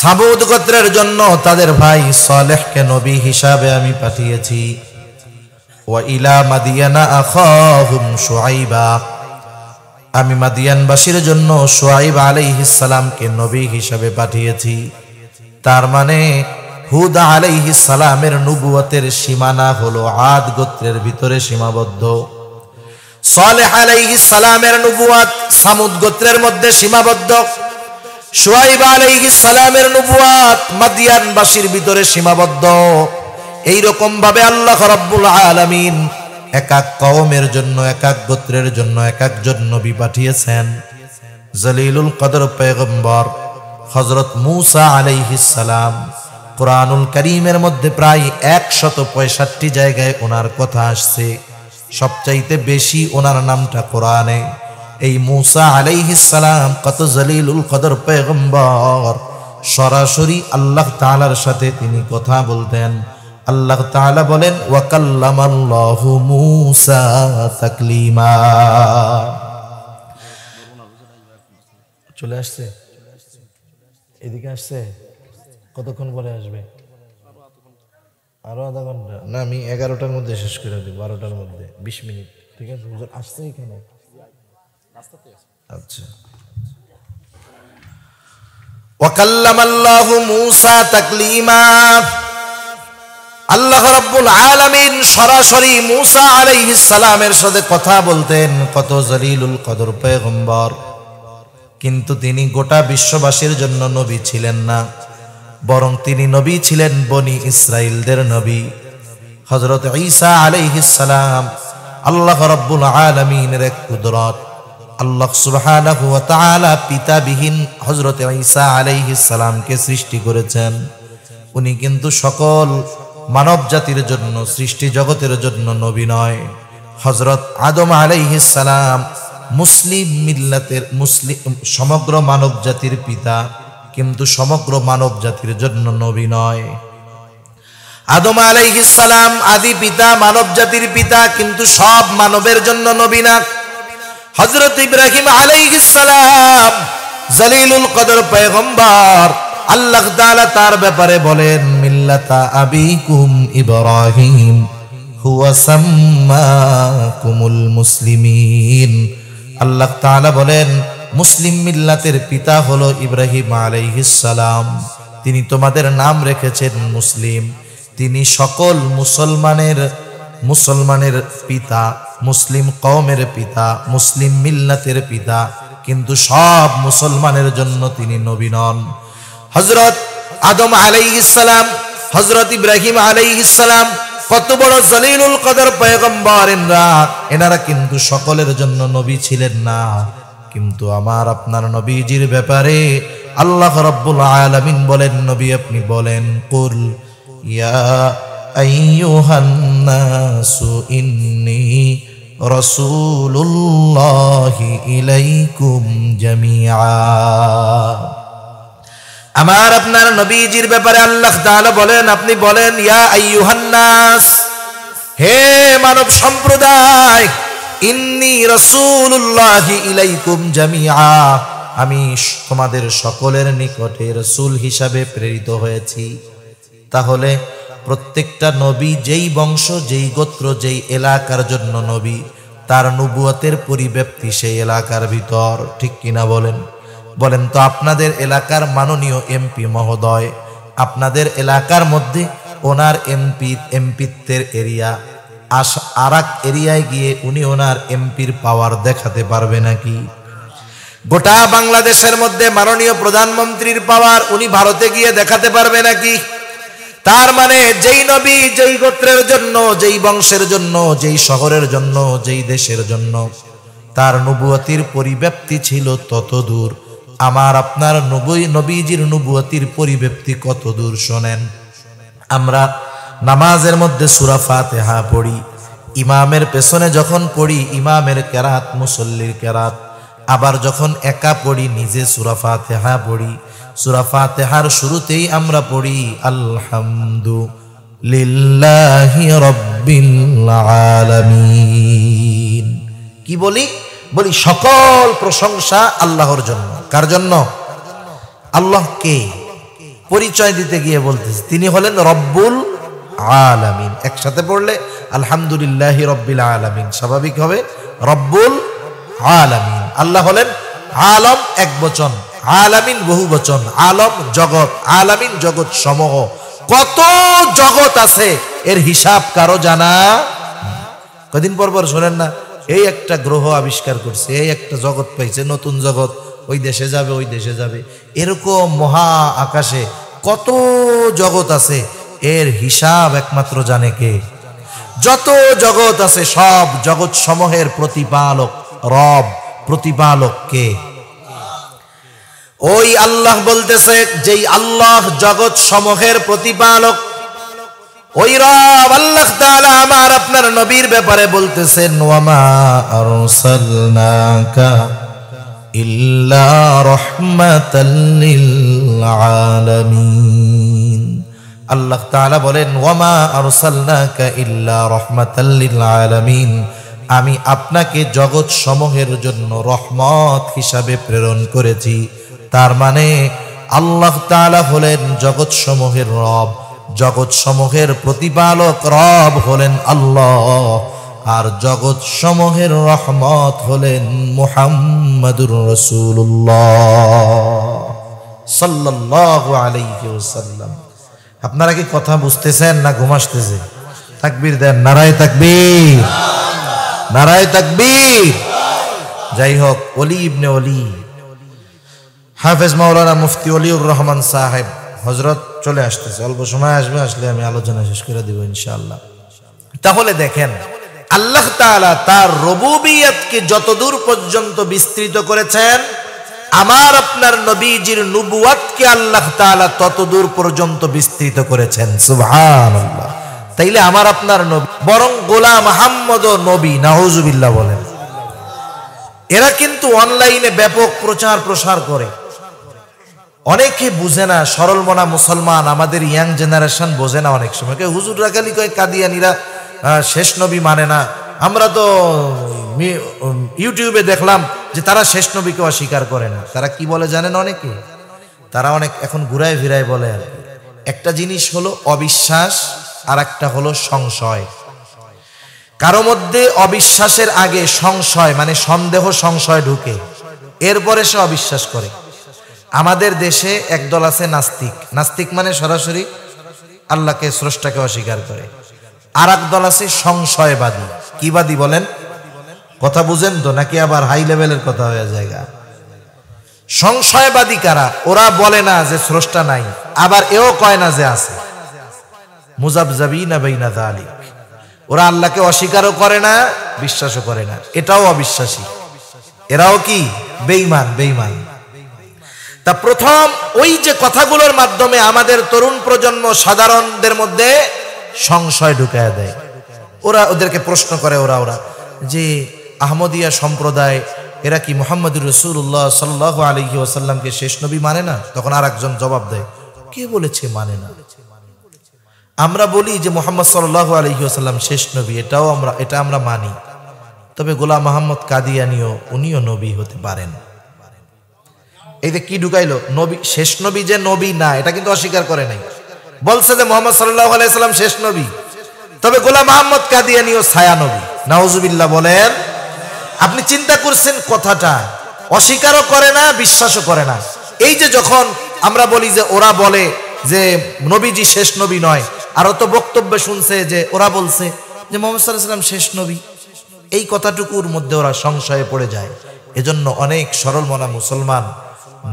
সামুদ গোত্রের জন্য তাদের ভাই সালেহকে নবী হিসাবে আমি পাঠিয়েছি। ওয়া ইলা মাদিয়ানা আখাহুম শুআইবা। আমি মাদিয়ানবাসীর জন্য শুআইব আলাইহিস সালামকে নবী হিসাবে পাঠিয়েছি। তার মানে হুদ আলাইহিস সালামের নবুয়তের সীমানা হলো আদ গোত্রের ভিতরে সীমাবদ্ধ। সালেহ আলাইহিস সালামের নবুয়ত সামুদ গোত্রের মধ্যে সীমাবদ্ধ। শুআইব আলাইহিস সালামের নবুয়ত মাদিয়ানবাসীর ভিতরে সীমাবদ্ধ। এই রকম ভাবে আল্লাহ রাব্বুল আলামিন এক এক কওমের জন্য, এক এক গোত্রের জন্য এক একজন নবী পাঠিয়েছেন। জলিলুল কদর পয়গম্বর হযরত মূসা আলাইহিস সালাম, কোরআনুল কারীমের মধ্যে প্রায় 165 জায়গায় ওনার কথা আসছে। সবচাইতে বেশি ওনার নামটা কোরআনে। এই মূসা আলাইহিস সালাম কত জলিলুল কদর পয়গম্বর, সরাসরি আল্লাহ তাআলার সাথে তিনি কথা বলতেন। আল্লাহ তাআলা বলেন, ওয়া কাল্লামাল্লাহু মূসা তাকলিমা। চলে আসছে, এদিকে আসছে। কতক্ষণ পরে আসবে? আরো আধা ঘন্টা? না, আমি 11টার মধ্যে শেষ করে দেব, 12টার মধ্যে 20 মিনিট। ঠিক আছে, হুজুর আসছে এখানে? আচ্ছা। ওয়া কাল্লামাল্লাহু মূসা তাকলিমা। আল্লাহ রাব্বুল আলামিন সরাসরি মূসা আলাইহিস সালামের সাথে কথা বলতেন। কত জলিলুল কদর পয়গম্বর। কিন্তু তিনি গোটা বিশ্ববাসীর জন্য নবী ছিলেন না, বরং তিনি নবী ছিলেন বনি ইসরাইলদের নবী। হযরত ঈসা আলাইহিস সালাম আল্লাহ রাব্বুল আলামিনের এক কুদরত। আল্লাহ সুবহানাহু ওয়া তাআলা পিতাবিহীন হযরত ঈসা আলাইহিস সালামকে সৃষ্টি করেছেন। উনি কিন্তু সকল মানব জাতির জন্য, সৃষ্টি জগতের জন্য নবী নয়। হযরত আদম আলাইহিস সালাম মুসলিম মিল্লাতের, সমগ্র মানব জাতির পিতা, কিন্তু সমগ্র মানব জাতির জন্য নবী নয়। আদম আলাইহিস সালাম আদি পিতা, মানব জাতির পিতা, কিন্তু সব মানবের জন্য নবী না। হযরত ইব্রাহিম আলাইহিস সালাম জলিলুল কদর পয়গম্বর। আল্লাহ তাআলা তার ব্যাপারে বলেন, মিল্লাতা আবিকুম ইব্রাহিম হুয়া সাম্মাকুমুল মুসলিমিন। আল্লাহ তাআলা বলেন, মুসলিম মিল্লাতের পিতা হলো ইব্রাহিম আলাইহিস সালাম। তিনি তোমাদের নাম রেখেছেন মুসলিম। তিনি সকল মুসলমানের পিতা, মুসলিম কওমের পিতা, মুসলিম মিল্লাতের পিতা, কিন্তু সব মুসলমানের জন্য তিনি নবী নন। হযরত আদম আলাইহিস সালাম, হযরত ইব্রাহিম আলাইহিস সালাম কত বড় জলিলুল কদর পয়গম্বর, এনারা কিন্তু সকলের জন্য নবী ছিলেন না। কিন্তু আমার আপনার নবীজির ব্যাপারে আল্লাহ রাব্বুল আলামিন বলেন, নবী আপনি বলেন, কুল ইয়া আইয়ুহান নাসু ইন্নী রাসূলুল্লাহি ইলাইকুম জামিআ। আমার আপনার নবীজির ব্যাপারে আল্লাহ তাআলা বলেন, আপনি বলেন, ইয়া আইয়ুহান নাস, হে মানব সম্প্রদায়, ইন্নী রাসূলুল্লাহি ইলাইকুম জামিআ, আমি তোমাদের সকলের নিকটে রাসূল হিসাবে প্রেরিত হয়েছি। তাহলে প্রত্যেকটা নবী যেই বংশ, যেই গোত্র, যেই এলাকার জন্য নবী, তার নবুয়তের পরিব্যাপ্তি সেই এলাকার ভিতর, ঠিক কিনা বলেন? বলেন তো আপনাদের এলাকার মাননীয় এমপি মহোদয়, আপনাদের এলাকার মধ্যে ওনার এমপিত্বের এরিয়া আর এক এরিয়ায় গিয়ে উনি ওনার এমপির পাওয়ার দেখাতে পারবে নাকি? গোটা বাংলাদেশের মধ্যে মাননীয় প্রধানমন্ত্রীর পাওয়ার উনি ভারতে গিয়ে দেখাতে পারবে নাকি? তার মানে যেই নবী যেই গোত্রের জন্য, যেই বংশের জন্য, যেই শহরের জন্য, যেই দেশের জন্য তার নবুয়তির পরিব্যাপ্তি ছিল তত দূর, আমার আপনার নবীজির নবুয়তির পরিব্যাপ্তি কত দূর শোনেন। আমরা নামাজের মধ্যে সূরা ফাতিহা পড়ি, ইমামের পেছনে যখন পড়ি ইমামের কেরাত মুসল্লির কেরাত, আবার যখন একা পড়ি নিজে সূরা ফাতিহা পড়ি। সূরা ফাতিহার শুরুতেই আমরা পড়ি আলহামদুলিল্লাহি রাব্বিল আলামিন। কি বলি? বলি সকল প্রশংসা আল্লাহর জন্য। কার জন্য? আল্লাহকে পরিচয় দিতে গিয়ে বলতেছে তিনি হলেন রব্বুল আলামিন। একসাথে পড়লে আলহামদুলিল্লাহি রাব্বিল আলামিন স্বাভাবিক হবে রব্বুল আলামিন। আল্লাহ হলেন আলম এক বচন, আলামিন বহু বচন। আলম জগৎ, আলামিন জগৎ সমূহ। কত জগৎ আছে এর হিসাব কারো জানা? কদিন পর পর শোনেন না, এই একটা গ্রহ আবিষ্কার করছে, এই একটা জগৎ পাইছে, নতুন জগৎ, ওই দেশে যাবে, ওই দেশে যাবে। এরকম মহা আকাশে কত জগৎ আছে এর হিসাব একমাত্র জানে কে? যত জগৎ আছে সব জগৎ সমূহের প্রতিপালক রব, প্রতিপালক কে? ওই আল্লাহ বলতেছে যেই আল্লাহ জগৎ সমূহের প্রতিপালক, ওই রব আল্লাহ তাআলা আমার আপনার নবীর ব্যাপারে বলতেছেন ওয়ামা আরসালনাকা ইল্লা রাহমাতাল লিল আলামিন। আল্লাহ তাআলা বলেন ওয়ামা আরসালনাকা ইল্লা রাহমাতাল লিল আলামিন, আমি আপনাকে জগৎ সমূহের জন্য রহমত হিসাবে প্রেরণ করেছি। তার মানে আল্লাহ তাআলা হলেন জগৎ সমূহের রব, জগৎ সমূহের প্রতিপালক রব হলেন আল্লাহ, আর জগৎ সমূহের রহমত হলেন মুহাম্মাদুর রাসূলুল্লাহ সাল্লাল্লাহু আলাইহি ওয়াসাল্লাম। আপনারা কি কথা বুঝতেছেন না ঘুম আসতেছে? তাকবীর দেন, নারায়ে তাকবীর, নারায়ে তাকবীর। যাই হোক, ওলি ইবনে ওলি হাফেজ মাওলানা মুফতি ওলিউর রহমান সাহেব হযরত চলে আসতেছে, অল্প সময় আসবে, আসলে আমি আলোচনা শেষ করে দিব ইনশাআল্লাহ। তাহলে দেখেন আল্লাহ তাআলা তার রুবুবিয়তকে যতদূর পর্যন্ত বিস্তৃত করেছেন, আমার আপনার নবীজির নবুয়তকে আল্লাহ তাআলা ততদূর পর্যন্ত বিস্তৃত করেছেন। সুবহানাল্লাহ। তাইলে আমার আপনার নবী বরং গোলাম মুহাম্মদও নবী, নাউজুবিল্লাহ বলেন। এরা কিন্তু অনলাইনে ব্যাপক প্রচার প্রসার করে, অনেকে বুঝে না, সরল মনা মুসলমান আমাদের ইয়াং জেনারেশন বোঝে না। অনেক সময় হুজুররা খালি কয় কাদিয়ানীরা শেষ নবী মানে না। আমরা তো ইউটিউবে দেখলাম যে তারা শেষ নবীকে অস্বীকার করে না। তারা কি বলে জানেন? অনেকে তারা অনেক এখন ঘুরায় ফিরায় বলে আর কি। একটা জিনিস হলো অবিশ্বাস, আর একটা হলো সংশয়। কারো মধ্যে অবিশ্বাসের আগে সংশয় মানে সন্দেহ সংশয় ঢুকে, এরপরে সে অবিশ্বাস করে। আমাদের দেশে একদল আছে নাস্তিক। নাস্তিক মানে সরাসরি আল্লাহকে স্রষ্টাকে অস্বীকার করে। আর এক দল আছে সংশয়বাদী। কি বাদী বলেন? কথা বুঝেন তো নাকি আবার হাই লেভেলের কথা হয়ে যায়? সংশয়বাদী কারা? ওরা বলে না যে স্রষ্টা নাই, আবার এও কয় না যে আছে। মুযাবযাবিনা বাইনা যালিক। ওরা আল্লাহকে অস্বীকারও করে না, বিশ্বাসও করে না, এটাও অবিশ্বাসী। এরাও কি? বেঈমান, বেঈমান। তা প্রথম ওই যে কথাগুলোর মাধ্যমে আমাদের তরুণ প্রজন্ম সাধারণদের মধ্যে সংশয় ঢুকায় দেয়। ওরা ওদেরকে প্রশ্ন করে ওরা যে আহমদিয়া সম্প্রদায় এরা কি মুহাম্মদুর রাসূলুল্লাহ সাল্লাল্লাহু আলাইহি ওয়াসাল্লামকে শেষ নবী মানে না? তখন আরেকজন জবাব দেয়, কে বলেছে মানে না? আমরা বলি যে মুহাম্মদ সাল্লাল্লাহু আলাইহি ওয়াসাল্লাম শেষ নবী, এটা আমরা মানি। তবে গোলাম মুহাম্মদ কাদিয়ানীও উনিও নবী হতে পারেন। এই যে কি ঢুকাইলো, নবী শেষ নবী যে নবী না এটা কিন্তু অস্বীকার করে নাই, বলছে যে মুহাম্মদ সাল্লাল্লাহু আলাইহি সাল্লাম শেষ নবী, তবে গোলাম আহমদ কাদিয়ানীও ছায়া নবী। নাউজুবিল্লাহ বলেন। আপনি চিন্তা করছেন কথাটা, অস্বীকারও করে না বিশ্বাসও করে না। এই যে যখন আমরা বলি যে ওরা বলে যে নবীজি শেষ নবী নয়, আরো তো বক্তব্য শুনছে যে ওরা বলছে যে মুহাম্মদ সাল্লাল্লাহু আলাইহি সাল্লাম শেষ নবী, এই কথাটুকুর মধ্যে ওরা সংশয়ে পড়ে যায়। এজন্য অনেক সরল মনা মুসলমান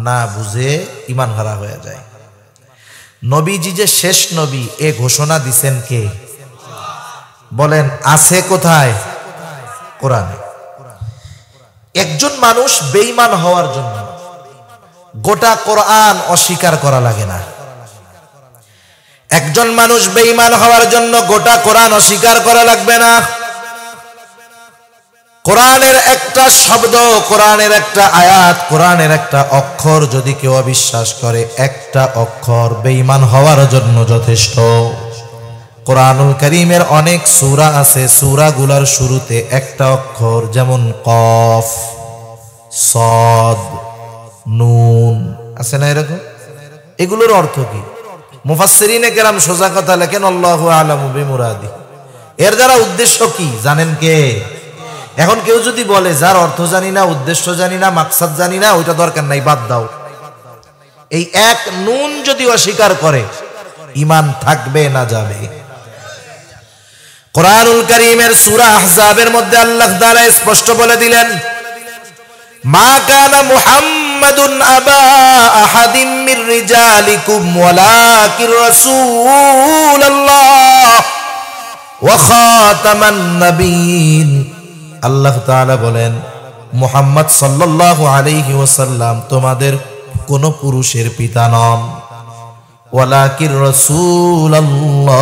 না বুঝে ঈমান হারা হয়ে যায়। নবীজি যে শেষ নবী এ ঘোষণা দিছেন কে? বলেন আছে কোথায়? কোরআনে। একজন মানুষ বেঈমান হওয়ার জন্য গোটা কোরআন অস্বীকার করা লাগে না। একজন মানুষ বেঈমান হওয়ার জন্য গোটা কোরআন অস্বীকার করা লাগবে না। কোরআনের একটা শব্দ, কোরআনের একটা আয়াত, কোরআনের একটা অক্ষর যদি কেউ অবিশ্বাস করে, একটা অক্ষর বেঈমান হওয়ার জন্য যথেষ্ট। কোরআনুল কারীমের অনেক সূরা আছে, সূরাগুলোর শুরুতে একটা অক্ষর, যেমন কফ, সদ, নুন আছে না এরকম? এগুলোর অর্থ কি? মুফাসসিরিনে কেরাম সোজা কথা লেখেন আল্লাহু আ'লামু বিমুরাদি। এর দ্বারা উদ্দেশ্য কি জানেন কে? এখন কেউ যদি বলে যার অর্থ জানি না, উদ্দেশ্য জানি না, মাকসাদ জানি না, ওইটা দরকার নাই, বাদ দাও। এই এক নুন যদি অস্বীকার করে ঈমান থাকবে না যাবে? কোরআনুল কারীমের সূরা আহজাবের মধ্যে আল্লাহ তাআলা স্পষ্ট বলে দিলেন, মা কানা মুহাম্মাদুন আবা আহাদিম মির রিজালিকুম ওয়ালাকির রাসূলুল্লাহ ওয়া খাতামান নাবিয়্যিন। আল্লাহ তাআলা বলেন, মুহাম্মদ সাল্লাল্লাহু আলাইহি ওয়াসাল্লাম তোমাদের কোন পুরুষের পিতা নন, ওয়ালাকির রাসূলুল্লাহ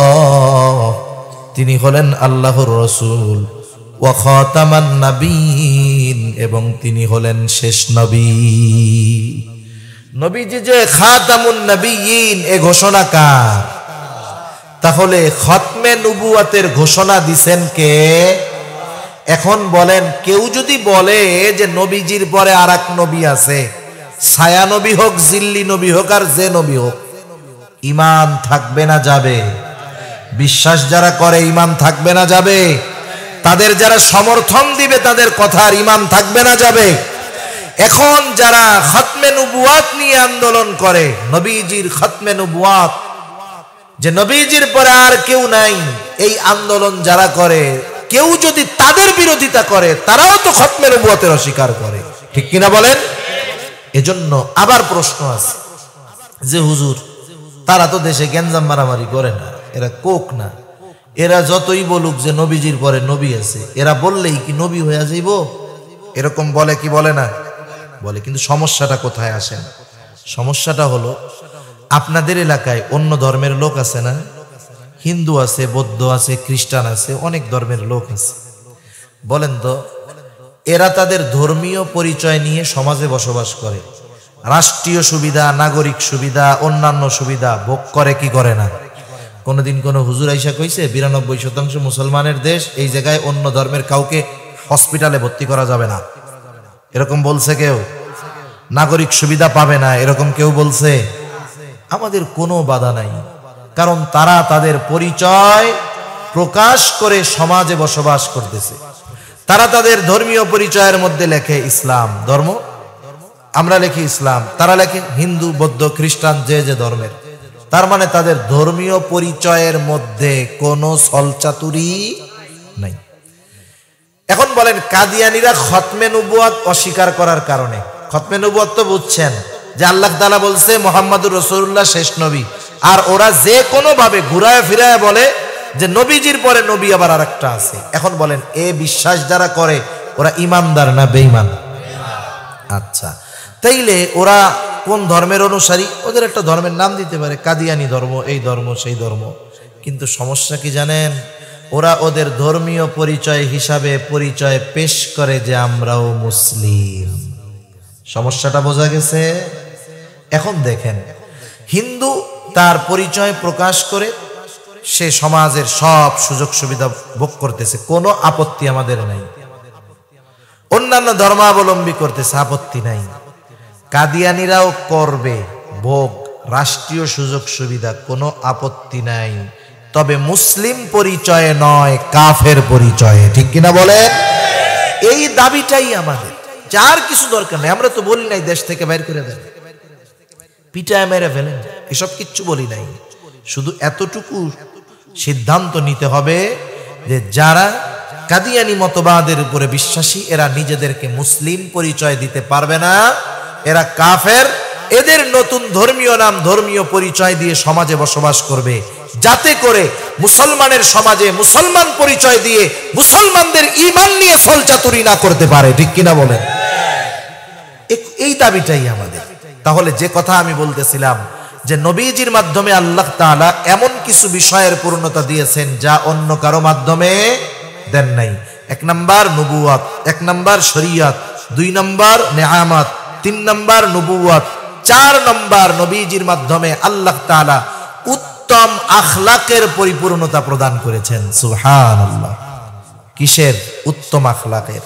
তিনি হলেন আল্লাহর রাসূল, ওয়া খাতামান নাবিয়্যিন এবং তিনি হলেন শেষ নবী। নবীজি যে খাতামুন নাবিয়্যিন এ ঘোষণা কার? তাহলে খতমে নবুয়তের ঘোষণা দিবেন কে? এখন বলেন, কেউ যদি বলে যে নবীজির পরে আরেক নবী আছে, ছায়া নবী হোক, জিল্লি নবী হোক, আর যে নবী হোক, ঈমান থাকবে না যাবে? বিশ্বাস যারা করে ঈমান থাকবে না যাবে? তাদের যারা সমর্থন দিবে তাদের কথার ঈমান থাকবে না যাবে? এখন যারা খতমে নবুয়ত নিয়ে আন্দোলন করে, নবীজির খতমে নবুয়ত, যে নবীজির পরে আর কেউ নাই, এই আন্দোলন যারা করে, কেউ যদি তাদের বিরোধিতা করে তারাও তো খতমে নবুয়তের অস্বীকার করে, ঠিক কিনা বলেন? এজন্য আবার প্রশ্ন আছে যে হুজুর তারা তো দেশে গ্যাঞ্জাম মারামারি করে না, এরা কোক না, এরা যতই বলুক যে নবীজির পরে নবী আছে, এরা বললেই কি নবী হয়ে যাইব? এরকম বলে কি বলে না? বলে। কিন্তু সমস্যাটা কোথায় আসেন? সমস্যাটা হলো, আপনাদের এলাকায় অন্য ধর্মের লোক আছে না? হিন্দু আছে, বৌদ্ধ আছে, খ্রিস্টান আছে, অনেক ধর্মের লোক আছে। বলেন তো, এরা তাদের ধর্মীয় পরিচয় নিয়ে সমাজে বসবাস করে, রাষ্ট্রীয় সুবিধা, নাগরিক সুবিধা, অন্যান্য সুবিধা ভোগ করে কি করে না? কোনদিন কোন হুজুর আইসা কইছে 92% মুসলমানের দেশ, এই জায়গায় অন্য ধর্মের কাউকে হসপিটালে ভর্তি করা যাবে না, এরকম বলছে কেউ? নাগরিক সুবিধা পাবে না, এরকম কেউ বলছে? আমাদের কোনো বাধা নাই, কারণ তারা তাদের পরিচয় প্রকাশ করে সমাজে বসবাস করতেছে। তারা তাদের ধর্মীয় পরিচয়ের মধ্যে লেখে ইসলাম ধর্ম, আমরা লিখি ইসলাম, তারা লেখে হিন্দু, বৌদ্ধ, খ্রিস্টান, যে যে ধর্মের। তার মানে তাদের ধর্মীয় পরিচয়ের মধ্যে কোনো ছলচাতুরি নাই। এখন বলেন, কাদিয়ানীরা খতমে নবুয়ত অস্বীকার করার কারণে, খতমে নবুয়ত তো বুঝছেন যে আল্লাহ তাআলা বলছে মুহাম্মদুর রাসূলুল্লাহ শেষ নবী, আর ওরা যে কোনো ভাবে ঘুরায় ফিরায় বলে যে নবীজির পরে নবী আবার আরেকটা আছে। এখন বলেন, এ বিশ্বাস যারা করে ওরা ইমানদার না বেঈমান? আচ্ছা, তাইলে ওরা কোন ধর্মের অনুসারী? ওদের একটা ধর্মের নাম দিতে পারে, কাদিয়ানী ধর্ম, এই ধর্ম, সেই ধর্ম। কিন্তু সমস্যা কি জানেন? ওরা ওদের ধর্মীয় পরিচয় হিসাবে পরিচয় পেশ করে যে আমরাও মুসলিম। সমস্যাটা বোঝা গেছে? এখন দেখেন, হিন্দু তার পরিচয় প্রকাশ করে সে সমাজের সব সুযোগ সুবিধা ভোগ করতেছে, কোনো আপত্তি আমাদের নাই। অন্যান্য ধর্মাবলম্বী করতেছে, আপত্তি নাই। কাদিয়ানিরাও করবে ভোগ, রাষ্ট্রীয় সুযোগ সুবিধা, কোনো আপত্তি নাই, তবে মুসলিম পরিচয়ে নয়, কাফের পরিচয়ে। ঠিক কিনা বলে? এই দাবিটাই আমাদের, যার কিছু দরকার নেই। আমরা তো বলি নাই দেশ থেকে বাইর করে দেন, পিটায় মেরে ফেলেন, এসব কিচ্ছু বলি নাই। শুধু এতটুকু সিদ্ধান্ত নিতে হবে যে যারা কাদিয়ানি মতবাদের উপরে বিশ্বাসী, এরা নিজেদেরকে মুসলিম পরিচয় দিতে পারবে না, এরা কাফের। এদের নতুন ধর্মীয় নাম, ধর্মীয় পরিচয় দিয়ে সমাজে বসবাস করবে, যাতে করে মুসলমানের সমাজে মুসলমান পরিচয় দিয়ে মুসলমানদের ঈমান নিয়ে ছলচাতুরি না করতে পারে। ঠিক কিনা বলেন? এই দাবিটাই আমাদের। তাহলে যে কথা আমি বলতেছিলাম যে নবীজির মাধ্যমে আল্লাহ তাআলা এমন কিছু বিষয়ের পূর্ণতা দিয়েছেন যা অন্য কারো মাধ্যমে দেন নাই। 1 নাম্বার নবুয়াত, 1 নাম্বার শরীয়ত, 2 নাম্বার নেয়ামত, 3 নাম্বার নবুয়াত, 4 নাম্বার নবীজির মাধ্যমে আল্লাহ তাআলা উত্তম আখলাকের পরিপূর্ণতা প্রদান করেছেন। সুবহানাল্লাহ। কিসের? উত্তম আখলাকের।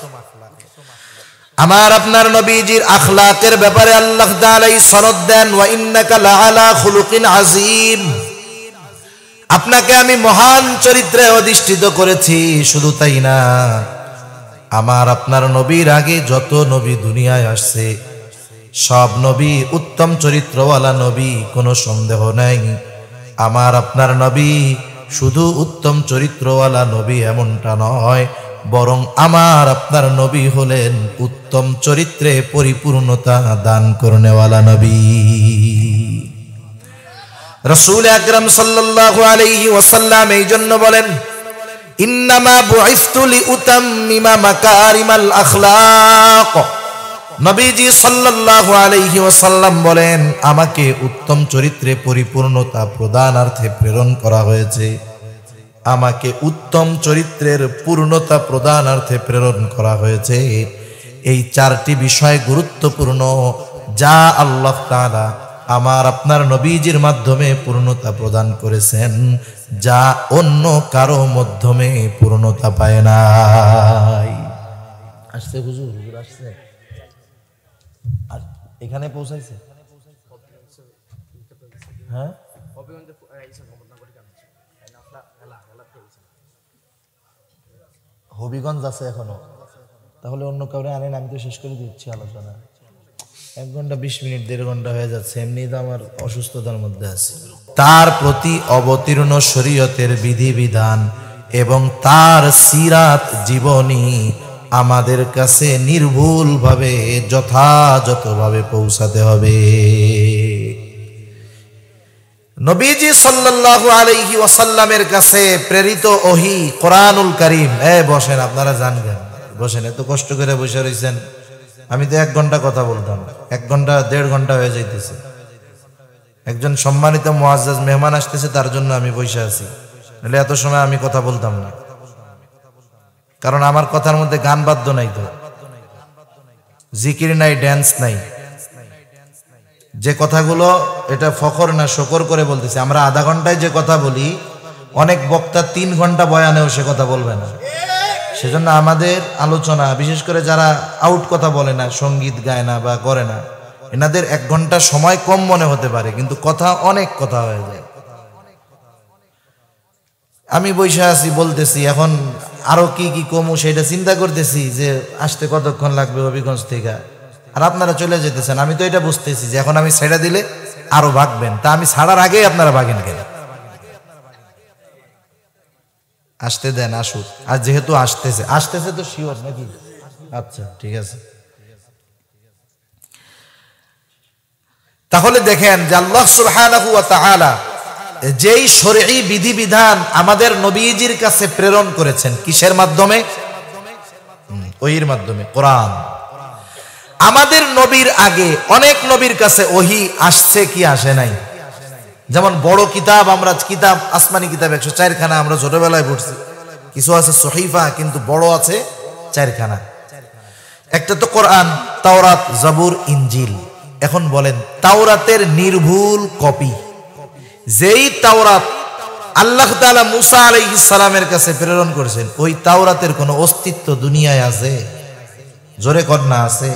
আমার আপনার নবীজির আখলাকের ব্যাপারে আল্লাহ তাআলা সনদ দেন, ওয়া ইন্নাকা লাআলা খুলুকিন আযীম। আপনাকে আমি মহান চরিত্রে অধিষ্ঠিত করেছি। শুধু তাই না, আমার আপনার নবীর আগে যত নবী দুনিয়ায় আসছে সব নবী উত্তম চরিত্রওয়ালা নবী, কোনো সন্দেহ নাই। আমার আপনার নবী শুধু উত্তম চরিত্রওয়ালা নবী এমনটা নয়, বরং আমার আপনার নবী হলেন উত্তম চরিত্রে পরিপূর্ণতা দান করনেওয়ালা নবী। রাসূল আকরাম সাল্লাল্লাহু আলাইহি ওয়াসাল্লাম এই জন্য বলেন, ইন্নামা বুইসতু লিউতাম্মিমা মাকারিমাল আখলাক। নবীজি সাল্লাল্লাহু আলাইহি ওয়াসাল্লাম বলেন, আমাকে উত্তম চরিত্রে পরিপূর্ণতা প্রদানার্থে প্রেরণ করা হয়েছে। আমাকে উত্তম চরিত্রের পূর্ণতা প্রদানার্থে প্রেরণ করা হয়েছে। এই 4টি বিষয় গুরুত্বপূর্ণ, যা আল্লাহ তাআলা আমার আপনার নবীজির মাধ্যমে পূর্ণতা প্রদান করেছেন, যা অন্য কারো মাধ্যমে পূর্ণতা পায় নাই। আসছে হুজুর, হুজুর আসছে, আর এখানে পৌঁছাইছে। হ্যাঁ, হবিগঞ্জ আছে এখনো। তাহলে অন্য কাউরে আনেন, আমি তো শেষ করে দিচ্ছি আলোচনা। 1 ঘন্টা 20 মিনিট 1.5 ঘন্টা হয়ে যাচ্ছে, এমনি তো আমার অসুস্থতার মধ্যে আছি। তার প্রতি অবতীর্ণ শরীয়তের বিধিবিধান এবং তার সিরাত জীবনী আমাদের কাছে নির্ভুলভাবে যথাযথভাবে পৌঁছাতে হবে। নবীজি সাল্লাল্লাহু আলাইহি ওয়াসাল্লামের কাছে প্রেরিত ওহী কোরআনুল কারীম। বসেন, আপনারা জানবেন, বসেন, এত কষ্ট করে বসে রয়েছেন। আমি তো 1 ঘন্টা কথা বলতাম, 1 ঘন্টা 1.5 ঘন্টা হয়ে যাইতেছে। একজন সম্মানিত মুআজ্জাজ মেহমান আসতেছে, তার জন্য আমি বসে আছি, নাহলে এত সময় আমি কথা বলতাম না। কারণ আমার কথার মধ্যে গান বাদ্য নাই, তো জিকির নাই, ড্যান্স নাই। যে কথাগুলো এটা ফখর না শকর করে বলতেছি। আমরা আধা ঘন্টায় যে কথা বলি, অনেক বক্তা 3 ঘন্টা বয়ানেও সে কথা বলবে না। সেজন্য আমাদের আলোচনা, বিশেষ করে যারা আউট কথা বলে না, সঙ্গীত গায় না বা করে না, এনাদের 1 ঘন্টা সময় কম মনে হতে পারে, কিন্তু কথা অনেক কথা হয়ে যায়। আমি বসে আছি, বলতেছি, এখন আরো কি কি কমু সেটা চিন্তা করতেছি, যে আসতে কতক্ষণ লাগবে হবিগঞ্জ থেকে, আর আপনারা চলে যেতেছেন। আমি তো এটা বুঝতেছি যে এখন আমি ছেড়ে দিলে আরো ভাগবেন, তা আমি ছাড়ার আগেই আপনারা ভাগেন কেন? আসতে দেন, আসুক। আর যেহেতু আসতেছে তো শিওর নাকি? আচ্ছা, ঠিক আছে। তাহলে দেখেন যে আল্লাহ সুবহানাহু ওয়া তাআলা যেই শরঈ বিধিবিধান আমাদের নবীজির কাছে প্রেরণ করেছেন, কিসের মাধ্যমে? ওহীর মাধ্যমে, কোরআন। আমাদের নবীর আগে অনেক নবীর কাছে ওহী আসছে কি আসে নাই? যেমন বড় কিতাব, আমরা কিতাব, আসমানি কিতাব 104 খানা আমরা ছোটবেলায় পড়ছি। কিছু আছে সহিফা, কিন্তু বড় আছে 4 খানা। একটা তো কোরআন, তাওরাত, জাবুর, ইনজিল। এখন বলেন, তাওরাতের নির্ভুল কপি, যেই তাওরাত আল্লাহ তাআলা মুসা আলাইহিস সালামের কাছে প্রেরণ করেছেন, ওই তাওরাতের কোনো অস্তিত্ব দুনিয়ায় আছে? জোরে কর না, আছে?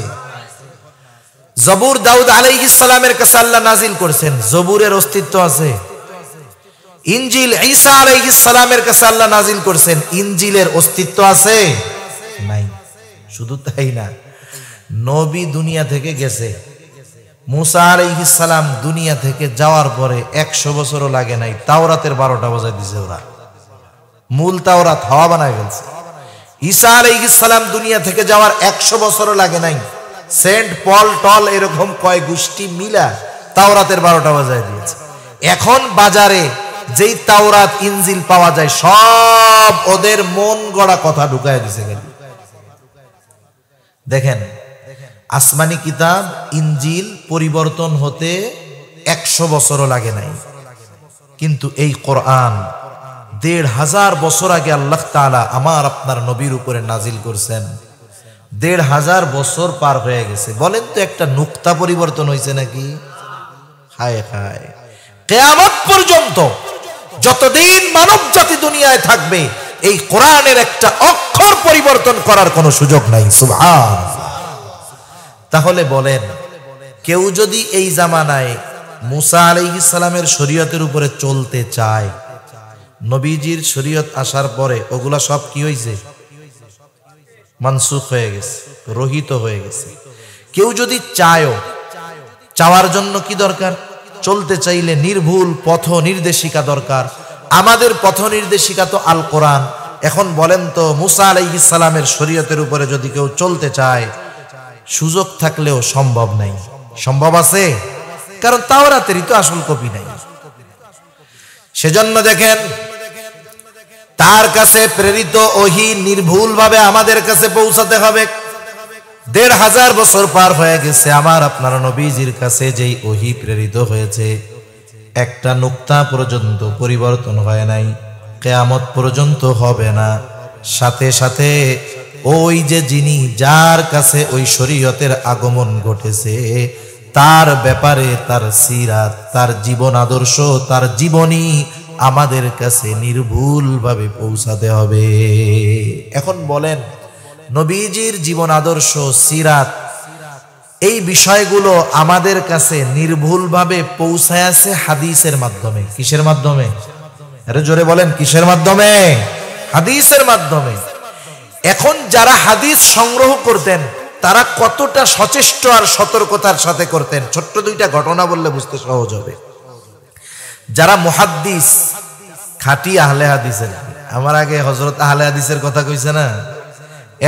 জবুর দাউদ আলাইহিস সালামের কাছে আল্লাহ নাজিল করছেন, জবুরের অস্তিত্ব আছে। ইনজিল ঈসা আলাইহিস সালামের কাছে আল্লাহ নাজিল করছেন, ইনজিলের অস্তিত্ব আছে নাই। শুধু তাই না, নবী দুনিয়া থেকে গেছে, মুসা আলাইহিস সালাম দুনিয়া থেকে যাওয়ার পরে 100 বছরও লাগে নাই, তাওরাতের 12টা বাজায় দিছে ওরা, মূল তাওরাত হাওয়া বানায় ফেলছে। ঈসা আলাইহিস সালাম দুনিয়া থেকে যাওয়ার 100 বছরও লাগে নাই, সেন্ট পল টল এরকম কয় গোষ্ঠী মিলা তাওরাতের 12টা বাজায় দিয়েছে। এখন বাজারে যেই তাওরাত ইনজিল পাওয়া যায় সব ওদের মন গড়া কথা ঢুকায় দিছে। দেখেন, আসমানি কিতাব ইনজিল পরিবর্তন হতে 100 বছরও লাগে নাই, কিন্তু এই কোরআন 1500 বছর আগে আল্লাহ তাআলা আমার আপনার নবীর উপরে নাজিল করছেন। 1500 বছর পার হয়ে গেছে, বলেন তো একটা নুক্তা পরিবর্তন হয়েছে নাকি? হায় হায়, কিয়ামত পর্যন্ত যতদিন মানব জাতি দুনিয়ায় থাকবে এই কোরআনের একটা অক্ষর পরিবর্তন করার কোনো সুযোগ নাই। সুবহানাল্লাহ। তাহলে বলেন, কেউ যদি এই জামানায় মুসা আলাইহিস সালামের শরীয়তের উপরে চলতে চায়, নবীজির শরীয়ত আসার পরে ওগুলা সব কি হয়েছে? মানসুখ হয়ে গেছে, রহিত হয়ে গেছে। কেউ যদি চায়ও, চাওয়ার জন্য কি দরকার? চলতে চাইলে নির্ভুল পথ নির্দেশিকা দরকার। আমাদের পথ নির্দেশিকা তো আল কোরআন। এখন বলেন তো, মুসা আলাইহিস সালামের শরীয়তের উপরে যদি কেউ চলতে চায়, সুযোগ থাকলেও সম্ভব নাই। সম্ভব আছে? কারণ তাওরাতেরই তো আসল কপি নাই। সেজন্য দেখেন, তার কাছে প্রেরিত ওহী নির্ভুলভাবে আমাদের কাছে পৌঁছাতে হবে। 1500 বছর পার হয়ে গেছে, আমার আপনার নবীজির কাছে যেই ওহী প্রেরিত হয়েছে একটা নুক্তা পর্যন্ত পরিবর্তন হয় নাই, কিয়ামত পর্যন্ত হবে না। সাথে সাথে ওই যে যিনি, যার কাছে ওই শরীয়তের আগমন ঘটেছে, তার ব্যাপারে তার সিরাত, তার জীবন আদর্শ, তার জীবনী আমাদের কাছে নির্ভুলভাবে পৌঁছাতে হবে। এখন বলেন, নবীজির জীবন আদর্শ, সিরাত, এই বিষয়গুলো আমাদের কাছে নির্ভুলভাবে পৌঁছায় আছে হাদিসের মাধ্যমে। কিসের মাধ্যমে? আরে জোরে বলেন, কিসের মাধ্যমে? হাদিসের মাধ্যমে। এখন যারা হাদিস সংগ্রহ করতেন তারা কতটা সচেষ্ট আর সতর্কতার সাথে করতেন, ছোট্ট 2টা ঘটনা বললে বুঝতে সহজ হবে। যারা মুহাদ্দিস, খাঁটি আহলে হাদিসের, আমার আগে হযরত আহলে হাদিসের কথা কইছে না,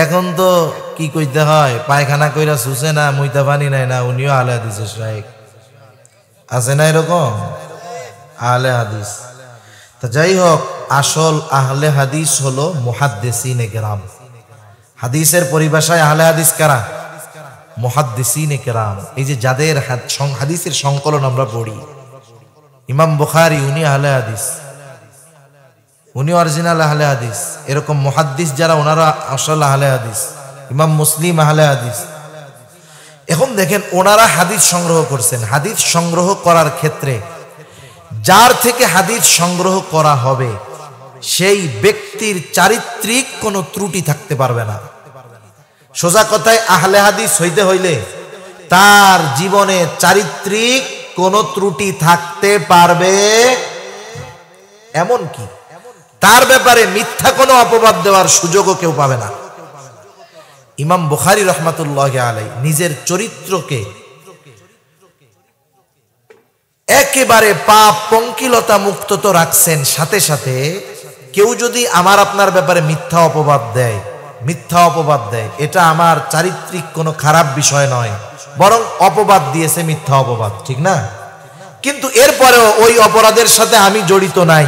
এখন তো কি কইতে হয়, পায়খানা কইরা সুসে না, মুইতা পানি নাই না, উনিও আহলে হাদিসের শাইখ আছে না, এরকম আহলে হাদিস। তা যাই হোক, আসল আহলে হাদিস হলো মুহাদ্দিসিনে কেরাম। হাদিসের পরিভাষায় আহলে হাদিস কারা? মুহাদ্দিসিনে কেরাম। এই যে যাদের হাদিসের সংকলন আমরা পড়ি, ইমাম বুখারী উনি আহলে হাদিস, উনি অরিজিনাল আহলে হাদিস। এরকম মুহাদ্দিস যারা, ওনারা আসল আহলে হাদিস। ইমাম মুসলিম আহলে হাদিস। এখন দেখেন, ওনারা হাদিস সংগ্রহ করছেন। হাদিস সংগ্রহ করার ক্ষেত্রে যার থেকে হাদিস সংগ্রহ করা হবে সেই ব্যক্তির চারিত্রিক কোনো ত্রুটি থাকতে পারবে না। সোজা কথায়, আহলে হাদিস হইতে হইলে তার জীবনে চারিত্রিক কোনো ত্রুটি থাকতে পারবে, এমন কি তার ব্যাপারে মিথ্যা কোনো অপবাদ দেওয়ার সুযোগও কেউ পাবে না। ইমাম বুখারী রাহমাতুল্লাহি আলাইহি নিজের চরিত্রকে একেবারে পাপ পঙ্কিলতা মুক্ত তো রাখছেন, সাথে সাথে কেউ যদি আমার আপনার ব্যাপারে মিথ্যা অপবাদ দেয়, এটা আমার চারিত্রিক কোনো খারাপ বিষয় নয়, বরং অপবাদ দিয়েছে, মিথ্যা অপবাদ, ঠিক না? কিন্তু এরপরেও ওই অপরাধের সাথে আমি জড়িত নাই,